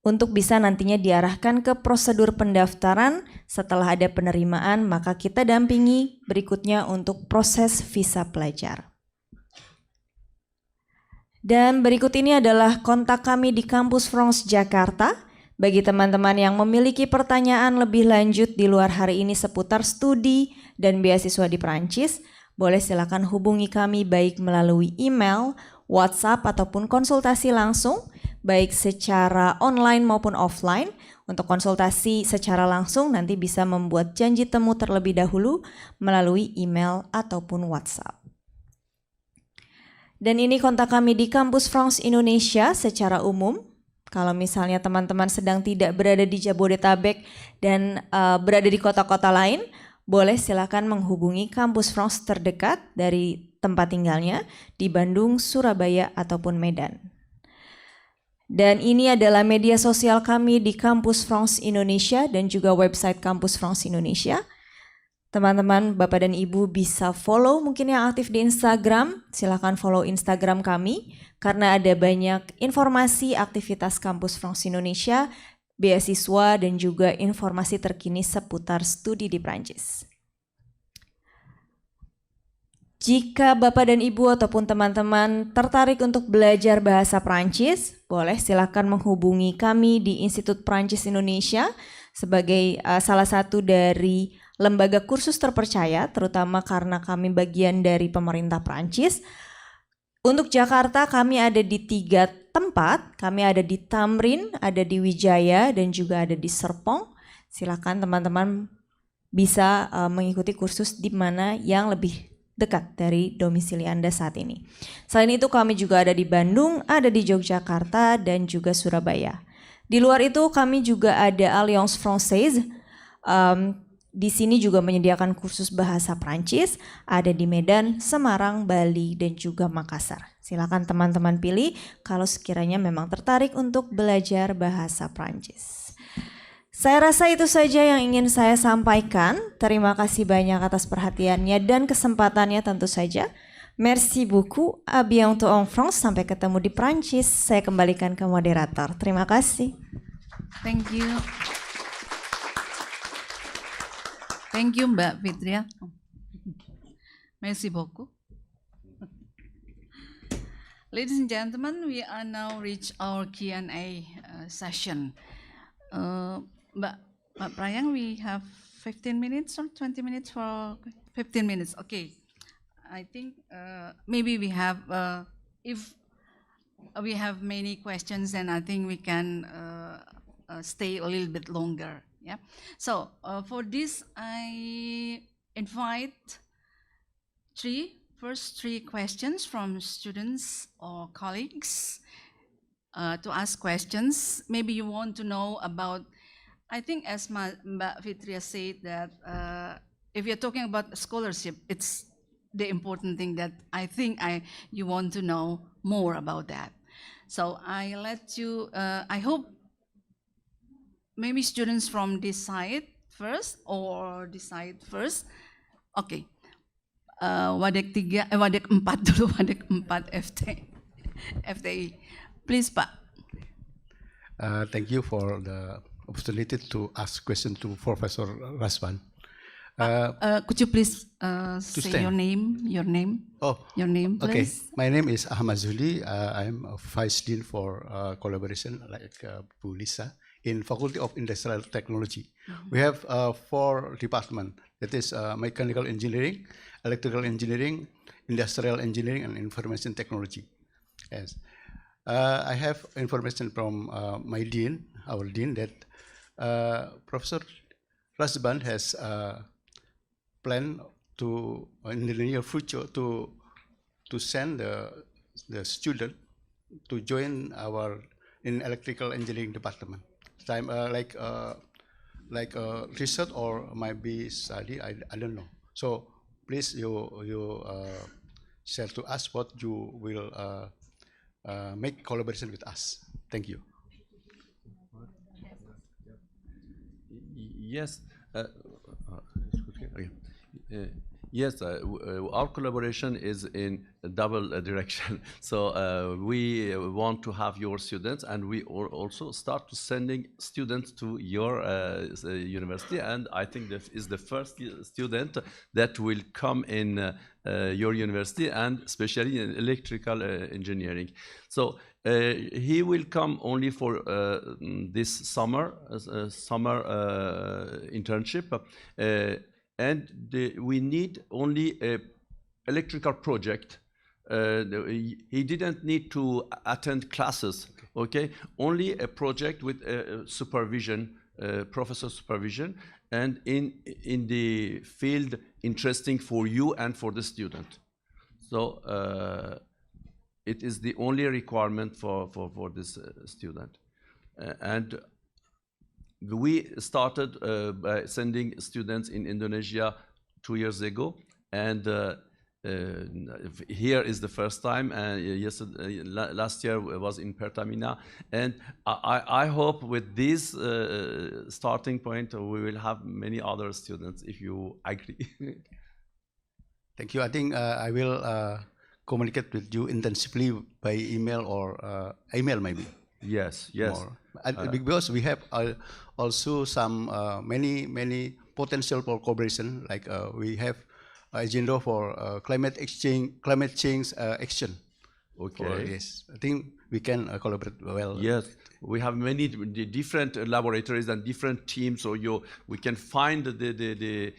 untuk bisa nantinya diarahkan ke prosedur pendaftaran. Setelah ada penerimaan, maka kita dampingi berikutnya untuk proses visa pelajar. Dan berikut ini adalah kontak kami di Kampus France Jakarta. Bagi teman-teman yang memiliki pertanyaan lebih lanjut di luar hari ini seputar studi dan beasiswa di Prancis, boleh silakan hubungi kami baik melalui email, WhatsApp, ataupun konsultasi langsung, baik secara online maupun offline. Untuk konsultasi secara langsung nanti bisa membuat janji temu terlebih dahulu melalui email ataupun WhatsApp. Dan ini kontak kami di Kampus France Indonesia secara umum. Kalau misalnya teman-teman sedang tidak berada di Jabodetabek dan berada di kota-kota lain, boleh silakan menghubungi Kampus France terdekat dari tempat tinggalnya di Bandung, Surabaya, ataupun Medan. Dan ini adalah media sosial kami di Kampus France Indonesia dan juga website Kampus France Indonesia. Teman-teman, Bapak dan Ibu bisa follow mungkin yang aktif di Instagram, silakan follow Instagram kami karena ada banyak informasi aktivitas Kampus France Indonesia, beasiswa dan juga informasi terkini seputar studi di Prancis. Jika Bapak dan Ibu ataupun teman-teman tertarik untuk belajar bahasa Prancis, boleh silakan menghubungi kami di Institut Prancis Indonesia sebagai salah satu dari lembaga kursus terpercaya, terutama karena kami bagian dari pemerintah Prancis. Untuk Jakarta kami ada di 3 tempat, kami ada di Tamrin, ada di Wijaya, dan juga ada di Serpong. Silakan teman-teman bisa mengikuti kursus di mana yang lebih dekat dari domisili Anda saat ini. Selain itu kami juga ada di Bandung, ada di Yogyakarta, dan juga Surabaya. Di luar itu kami juga ada Alliance Française. Di sini juga menyediakan kursus bahasa Prancis, ada di Medan, Semarang, Bali, dan juga Makassar. Silakan teman-teman pilih kalau sekiranya memang tertarik untuk belajar bahasa Prancis. Saya rasa itu saja yang ingin saya sampaikan. Terima kasih banyak atas perhatiannya dan kesempatannya tentu saja. Merci beaucoup, à bientôt en France. Sampai ketemu di Prancis. Saya kembalikan ke moderator. Terima kasih. Thank you. Thank you, Mbak Fitria. Merci beaucoup. Ladies and gentlemen, we are now reach our Q&A session. Mbak Prayang, we have 15 minutes or 20 minutes for 15 minutes. Okay. I think maybe we have, if we have many questions, then I think we can stay a little bit longer. Yeah. So for this, I invite first three questions from students or colleagues to ask questions. Maybe you want to know about, I think as Mbak Fitria said that if you're talking about scholarship, it's the important thing that I think you want to know more about that. So I let you, I hope maybe students from this side first or this side first. Okay. Wadek 3, Wadek 4 dulu, Wadek 4 FTI. Please, Pak. Thank you for the opportunity to ask question to Professor Rasban. Could you please say stand. your name? Oh, your name, okay. please. My name is Ahmad Zuli. I'm a Vice Dean for collaboration, like Bu Lisa, in Faculty of Industrial Technology. We have 4 departments. That is mechanical engineering, electrical engineering, industrial engineering, and information technology. Yes. I have information from my dean, our dean, that Professor Rasban has planned to, in the near future, to send the student to join our in electrical engineering department. Time like research or might be study. I don't know. So please you share to us what you will make collaboration with us. Thank you. Yes. Yes, our collaboration is in a double direction. So we want to have your students, and we also start to sending students to your university. And I think that is the first student that will come in your university, and especially in electrical engineering. So he will come only for this summer internship. And we need only a electrical project. He didn't need to attend classes, okay? Only a project with supervision, professor supervision, and in the field interesting for you and for the student. So it is the only requirement for this student. And we started by sending students in Indonesia 2 years ago, and here is the first time. Last year was in Pertamina, and I hope with this starting point we will have many other students, if you agree. Thank you. I think I will communicate with you intensively by email or email maybe. Yes, yes. Because we have also some many potential for cooperation. Like we have agenda for climate change action. Okay. Yes, I think we can collaborate well. Yes, we have many different laboratories and different teams, so we can find the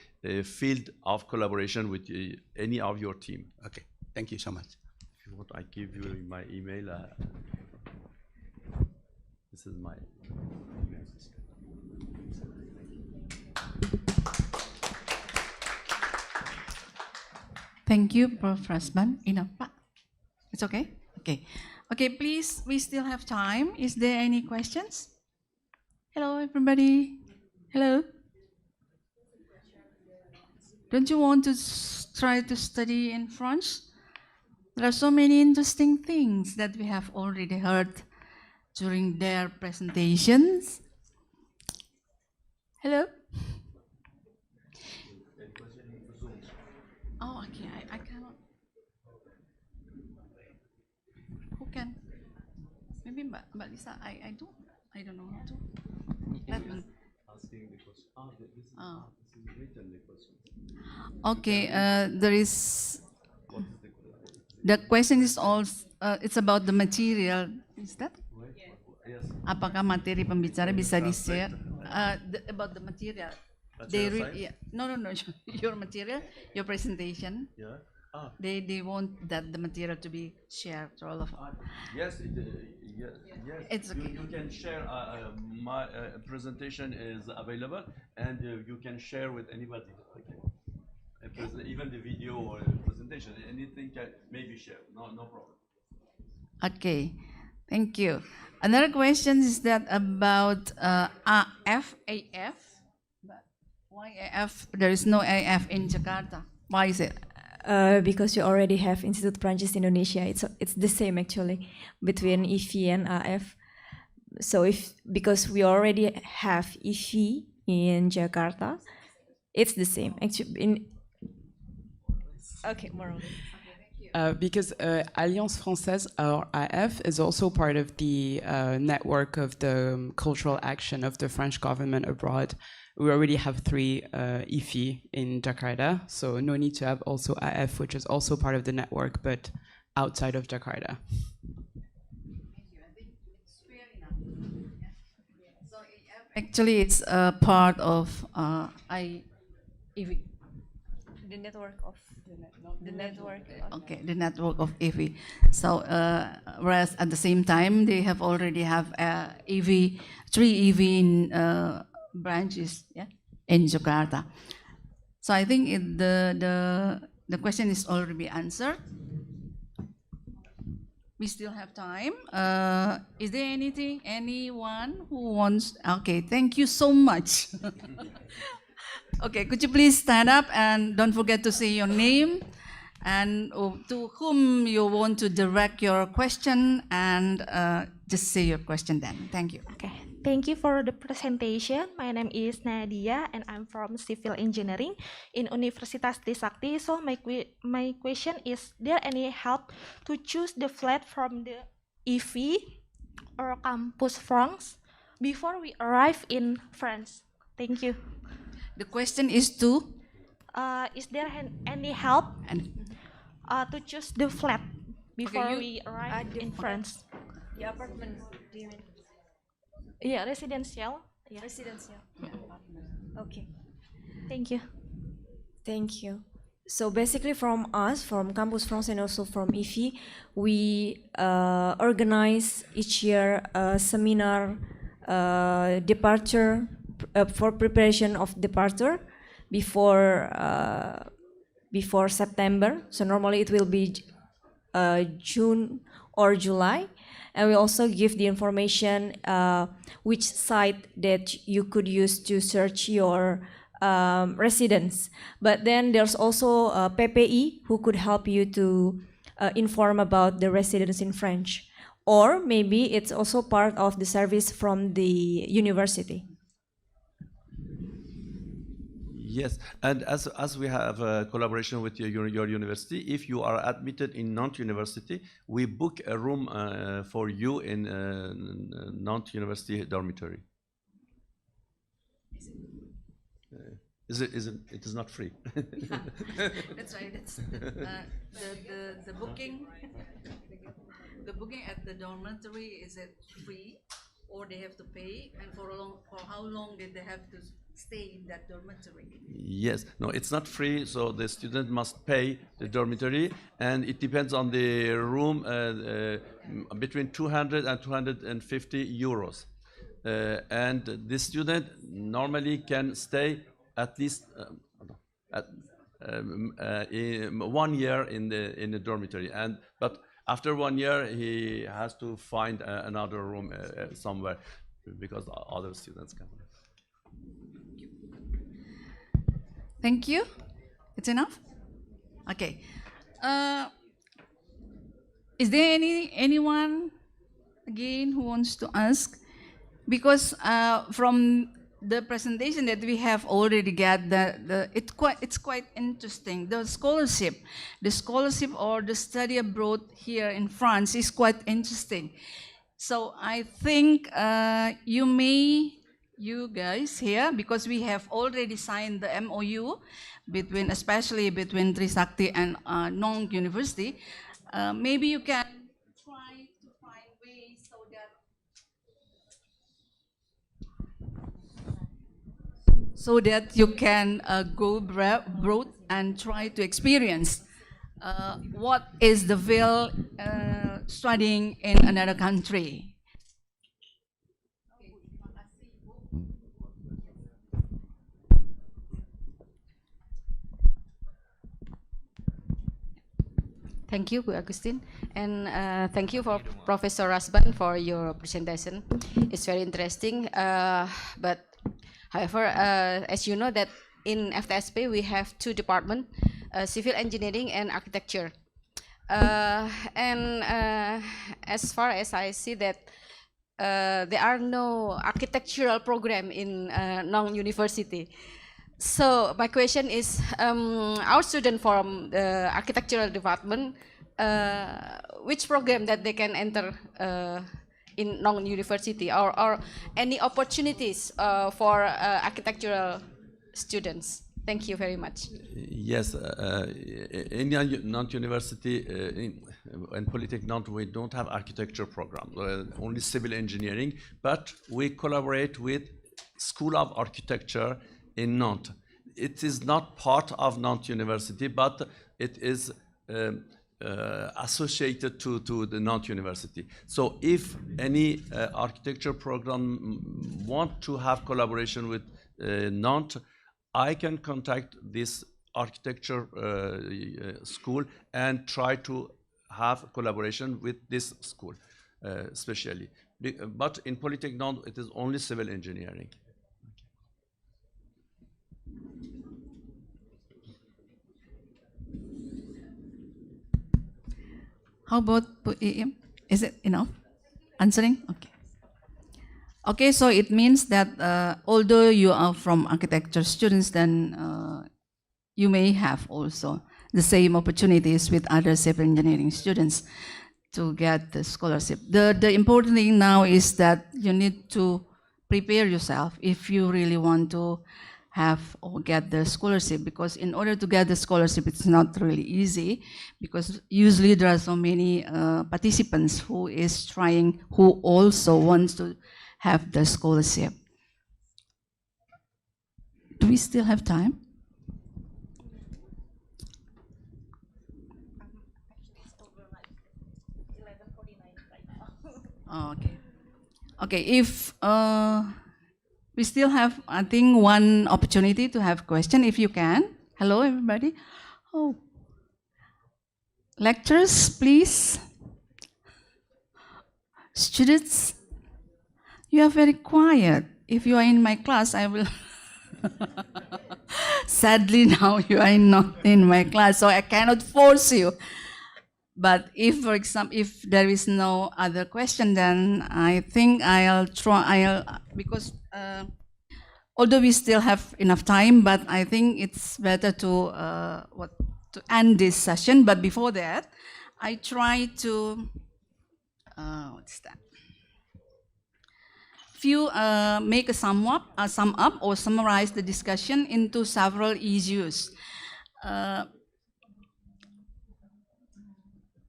field of collaboration with any of your team. Okay, thank you so much. If you want, I give you my email. This is my email. Thank you, Prof. Rasban. Enough, Pak. It's okay? Okay. Okay, please, we still have time. Is there any questions? Hello, everybody. Hello. Don't you want to try to study in France? There are so many interesting things that we have already heard during their presentations. Hello? Oh, okay, I cannot. Who can? Maybe Mbak Lisa, I don't know how to. Let me. Oh. Okay, there is, the question is also, it's about the material. Is that? Apakah materi pembicara bisa di-share? About the material. No, your material, your presentation. Yeah. They want that the material to be shared to all of us. Yes, yes. It's okay. You can share. My presentation is available, and you can share with anybody. Okay. Even the video or presentation, anything can maybe share. No problem. Okay, thank you. Another question is that about AF. But why AF? There is no AF in Jakarta. Why is it? Because you already have Institut Prancis Indonesia. It's the same actually between IFI and AF. So because we already have IFI in Jakarta, it's the same. Actually, okay, more on it. Because Alliance Française, or AF, is also part of the network of the cultural action of the French government abroad. We already have 3 IFI in Jakarta, so no need to have also AF, which is also part of the network, but outside of Jakarta. Actually, it's a part of EV. The network of the network. Okay, the network of EV. So, whereas at the same time, they have already have EV, 3 EV in, branches, yeah, in Jakarta. So I think the question is already answered. We still have time. Is there anyone who wants? Okay, thank you so much. Okay, could you please stand up and don't forget to say your name and to whom you want to direct your question, and just say your question then. Thank you. Okay, thank you for the presentation. My name is Nadia and I'm from Civil Engineering in Universitas Trisakti. So my question is, there any help to choose the flat from the EV or Campus France before we arrive in France? Thank you. The question is to? Is there any help to choose the flat before Okay, we arrive in France? The apartment, do you mean? Yeah, residential. Yeah. Residential. Okay. Thank you. Thank you. So basically from us, from Campus France and also from IFI, we organize each year a seminar departure for preparation of departure before September. So normally it will be June or July. And we also give the information which site that you could use to search your residence. But then there's also PPI who could help you to inform about the residence in French. Or maybe it's also part of the service from the university. Yes, and as we have a collaboration with your university, if you are admitted in Nantes University, we book a room for you in Nantes University dormitory. It is not free. That's right. That's the booking. The booking at the dormitory, is it free, or they have to pay? And for how long did they have to stay in that dormitory? Yes, no, it's not free, so the student must pay the dormitory, and it depends on the room, between 200 and 250 euros. And the student normally can stay at least 1 year in the dormitory, but after 1 year he has to find another room somewhere because other students come. Thank you. It's enough? Okay. Is there anyone again who wants to ask? Because from the presentation that we have already got, it's quite interesting. The scholarship or the study abroad here in France is quite interesting. So I think you guys here, because we have already signed the MOU especially between Trisakti and Nantes University, maybe you can try to find ways so that you can go abroad and try to experience what is the real studying in another country. Thank you, Bu Agustin, and thank you for Professor Rasban for your presentation. It's very interesting, but however, as you know that in Ftsp we have 2 departments, civil engineering and architecture. And as far as I see that there are no architectural program in Nong University. So my question is, our student from the architectural department, which program that they can enter in Nong University, or any opportunities for architectural students? Thank you very much. Yes, in Nantes University, in Polytechnic Nantes, we don't have architecture program, only civil engineering, but we collaborate with School of Architecture in Nantes. It is not part of Nantes University, but it is associated to the Nantes University. So if any architecture program want to have collaboration with Nantes, I can contact this architecture school and try to have collaboration with this school, especially. But in Polytechnic Nantes, it is only civil engineering. How about EM? Is it enough? Answering? Okay. Okay, so it means that although you are from architecture students, then you may have also the same opportunities with other civil engineering students to get the scholarship. The important thing now is that you need to prepare yourself if you really want to have or get the scholarship, because in order to get the scholarship, it's not really easy, because usually there are so many participants who also wants to have the scholarship. Do we still have time? Oh, okay. Okay, if we still have, I think, one opportunity to have question, if you can. Hello, everybody. Oh, lecturers, please. Students, you are very quiet. If you are in my class, I will. Sadly, now you are not in my class, so I cannot force you. But if, for example, if there is no other question, then I think I'll try. Because although we still have enough time, but I think it's better to end this session. But before that, I try to what's that? Few make a sum up or summarize the discussion into several issues.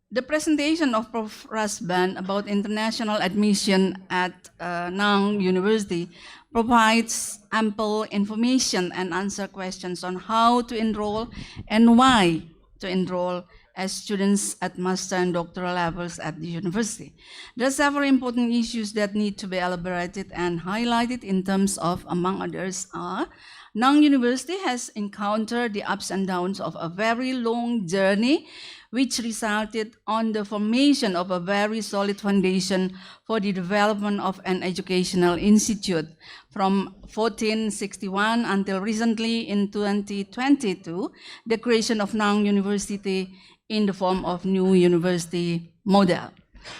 The presentation of Prof. Rasban about international admission at Nang University provides ample information and answer questions on how to enroll and why to enroll as students at master and doctoral levels at the university. There are several important issues that need to be elaborated and highlighted in terms of, among others, Nang University has encountered the ups and downs of a very long journey, which resulted on the formation of a very solid foundation for the development of an educational institute from 1461 until recently in 2022, the creation of Nang University in the form of new university model.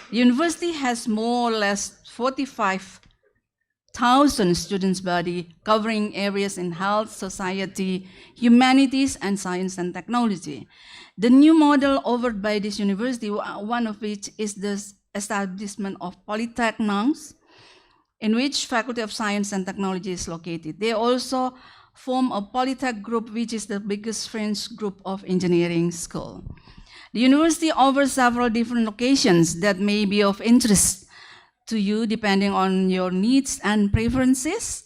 The university has more or less 45,000 students body covering areas in health, society, humanities, and science and technology. The new model offered by this university, one of which is the establishment of Polytech Nantes, in which Faculty of Science and Technology is located. They also form a Polytech group, which is the biggest French group of engineering school. The university offers several different locations that may be of interest to you depending on your needs and preferences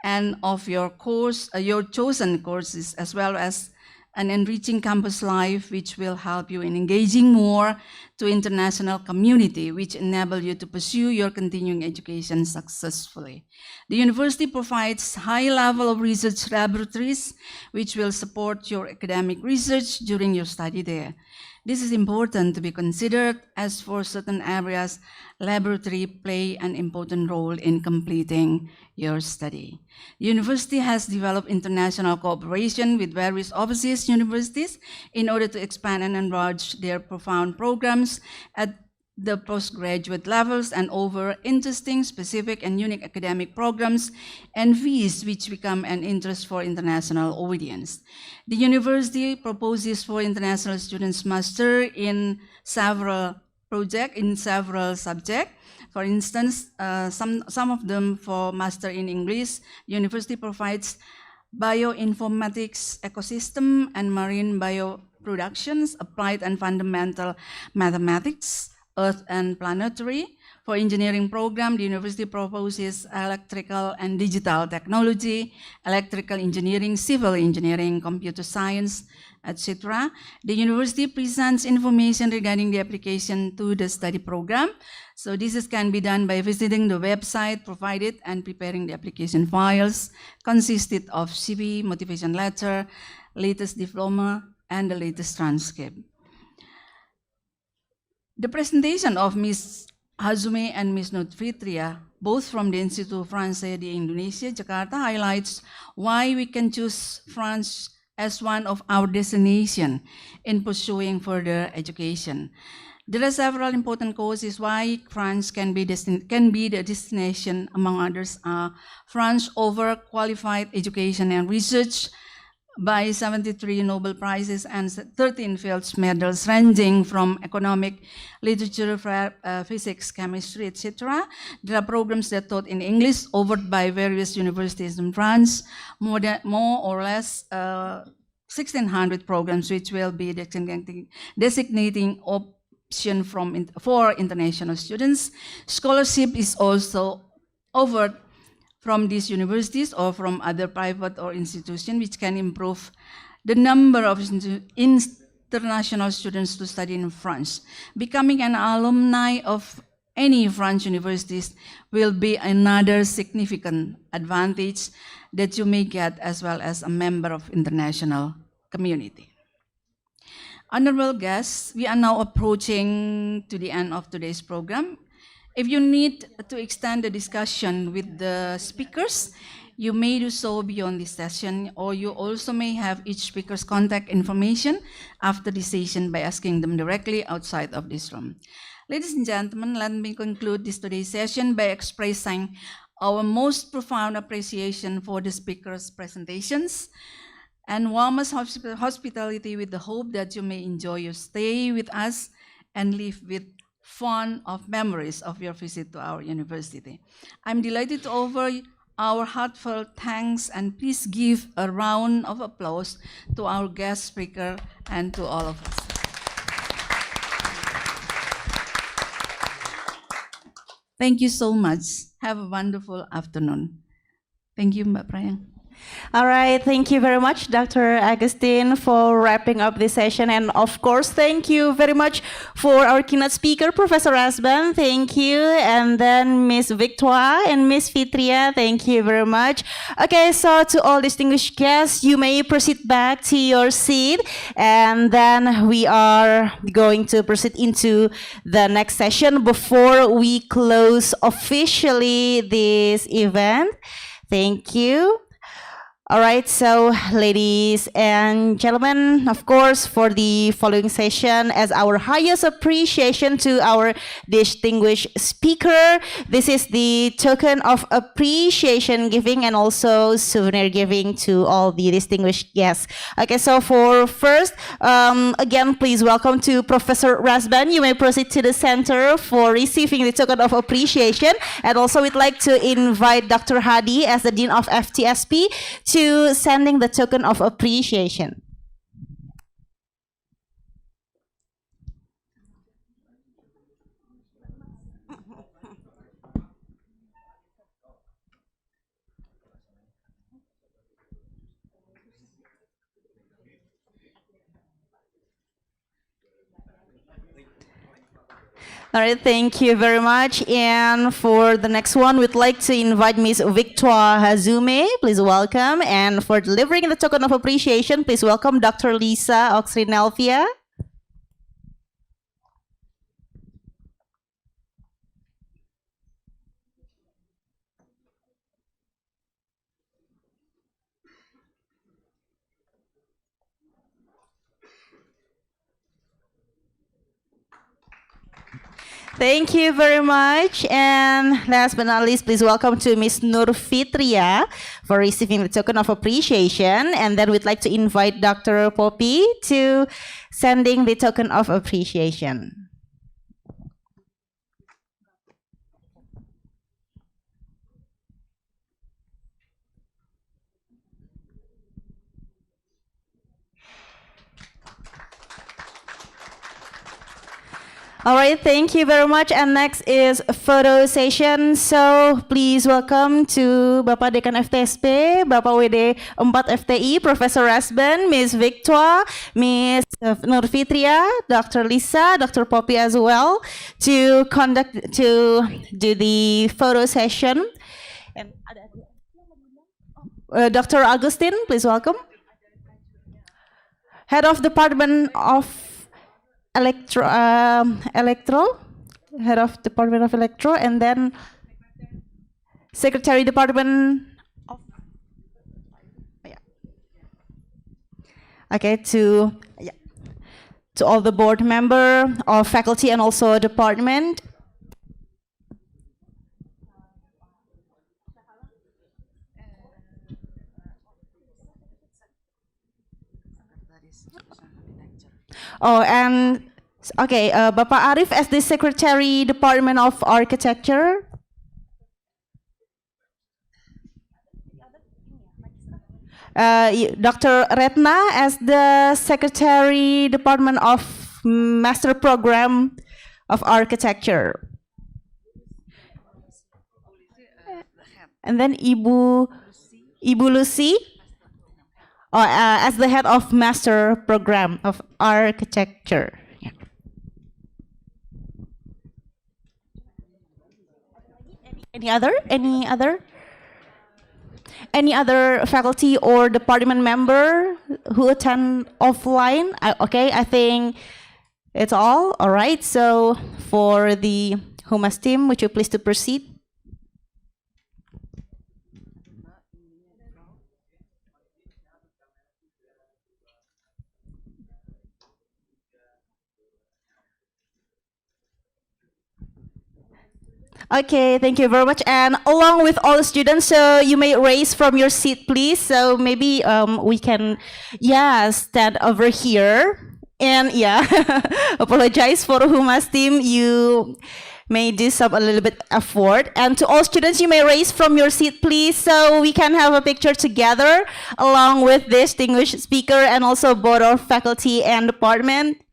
and of your course, your chosen courses, as well as an enriching campus life, which will help you in engaging more to international community, which enable you to pursue your continuing education successfully. The university provides high level of research laboratories, which will support your academic research during your study there. This is important to be considered, as for certain areas, laboratory play an important role in completing your study. The university has developed international cooperation with various overseas universities in order to expand and enlarge their profound programs at the postgraduate levels and over interesting, specific, and unique academic programs and fees which become an interest for international audience. The university proposes for international students master in several projects in several subjects. For instance, some of them for master in English, the university provides bioinformatics ecosystem and marine bioproductions, applied and fundamental mathematics, earth and planetary. For engineering program, the university proposes electrical and digital technology, electrical engineering, civil engineering, computer science, etc. The university presents information regarding the application to the study program. So this can be done by visiting the website provided and preparing the application files, consisted of CV, motivation letter, latest diploma, and the latest transcript. The presentation of Ms. Hazume and Ms. Nurfitria, both from the Institut Français de Indonesia, Jakarta, highlights why we can choose France as one of our destinations in pursuing further education. There are several important causes why France can be the destination. Among others are France overqualified education and research by 73 Nobel Prizes and 13 Fields medals ranging from economic, literature, physics, chemistry, etc. There are programs that taught in English offered by various universities in France, more or less 1,600 programs which will be designating option for international students. Scholarship is also offered from these universities or from other private or institutions, which can improve the number of international students to study in France. Becoming an alumni of any French universities will be another significant advantage that you may get as well as a member of international community. Honorable guests, we are now approaching to the end of today's program. If you need to extend the discussion with the speakers, you may do so beyond this session, or you also may have each speaker's contact information after the session by asking them directly outside of this room. Ladies and gentlemen, let me conclude this today's session by expressing our most profound appreciation for the speakers' presentations and warmest hospitality with the hope that you may enjoy your stay with us and live with fond of memories of your visit to our university. I'm delighted to offer our heartfelt thanks, and please give a round of applause to our guest speaker and to all of us. Thank you so much. Have a wonderful afternoon. Thank you, Mbak Prayang. All right, thank you very much, Dr. Agustin, for wrapping up this session. And of course, thank you very much for our keynote speaker, Professor Rasban. Thank you. And then Miss Victoire and Miss Fitria, thank you very much. Okay, so to all distinguished guests, you may proceed back to your seat. And then we are going to proceed into the next session before we close officially this event. Thank you. All right, so ladies and gentlemen, of course, for the following session, as our highest appreciation to our distinguished speaker, this is the token of appreciation giving and also souvenir giving to all the distinguished guests. Okay, so for first, again, please welcome to Professor Rasban. You may proceed to the center for receiving the token of appreciation. And also we'd like to invite Dr. Hadi as the Dean of Ftsp to sending the token of appreciation. All right, thank you very much. And for the next one, we'd like to invite Ms. Victoire Hazume. Please welcome. And for delivering the token of appreciation, please welcome Dr. Lisa Oxrinelvia. Thank you very much. And last but not least, please welcome to Miss Nur Fitria for receiving the token of appreciation. And then we'd like to invite Dr. Poppy to sending the token of appreciation. All right, thank you very much. And next is a photo session. So please welcome to Bapak Dekan Ftsp, Bapak WD 4 FTI, Profesor Rasban, Miss Victoire, Miss Nur Fitria, Dr. Lisa, Dr. Poppy as well, to do the photo session. And Dr. Augustine, please welcome. Head of Department of Electro, Head of Department of Electro, and then Secretary Department of, okay, to all the board member of faculty and also department. Oh, and okay, Bapak Arif as the Secretary Department of Architecture. Dr. Retna as the Secretary Department of Master Program of Architecture. And then Ibu Lucy. As the head of Master Program of Architecture. Yeah. Any other faculty or department member who attend offline? Okay, I think it's all. All right. So for the Humas team, would you please to proceed? Okay, thank you very much. And along with all the students, so you may raise from your seat, please. So maybe we can, stand over here. And apologize for Humas team. You may do some a little bit effort. And to all students, you may raise from your seat, please, so we can have a picture together along with this distinguished speaker and also board of faculty and department.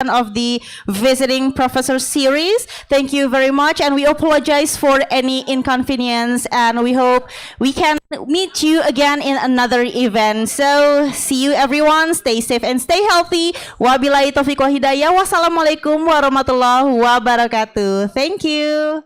Of the visiting professor series. Thank you very much, and we apologize for any inconvenience, and we hope we can meet you again in another event. So see you everyone, stay safe and stay healthy. Wabillahi taufiq wa hidayah. Wassalamualaikum warahmatullahi wabarakatuh. Thank you.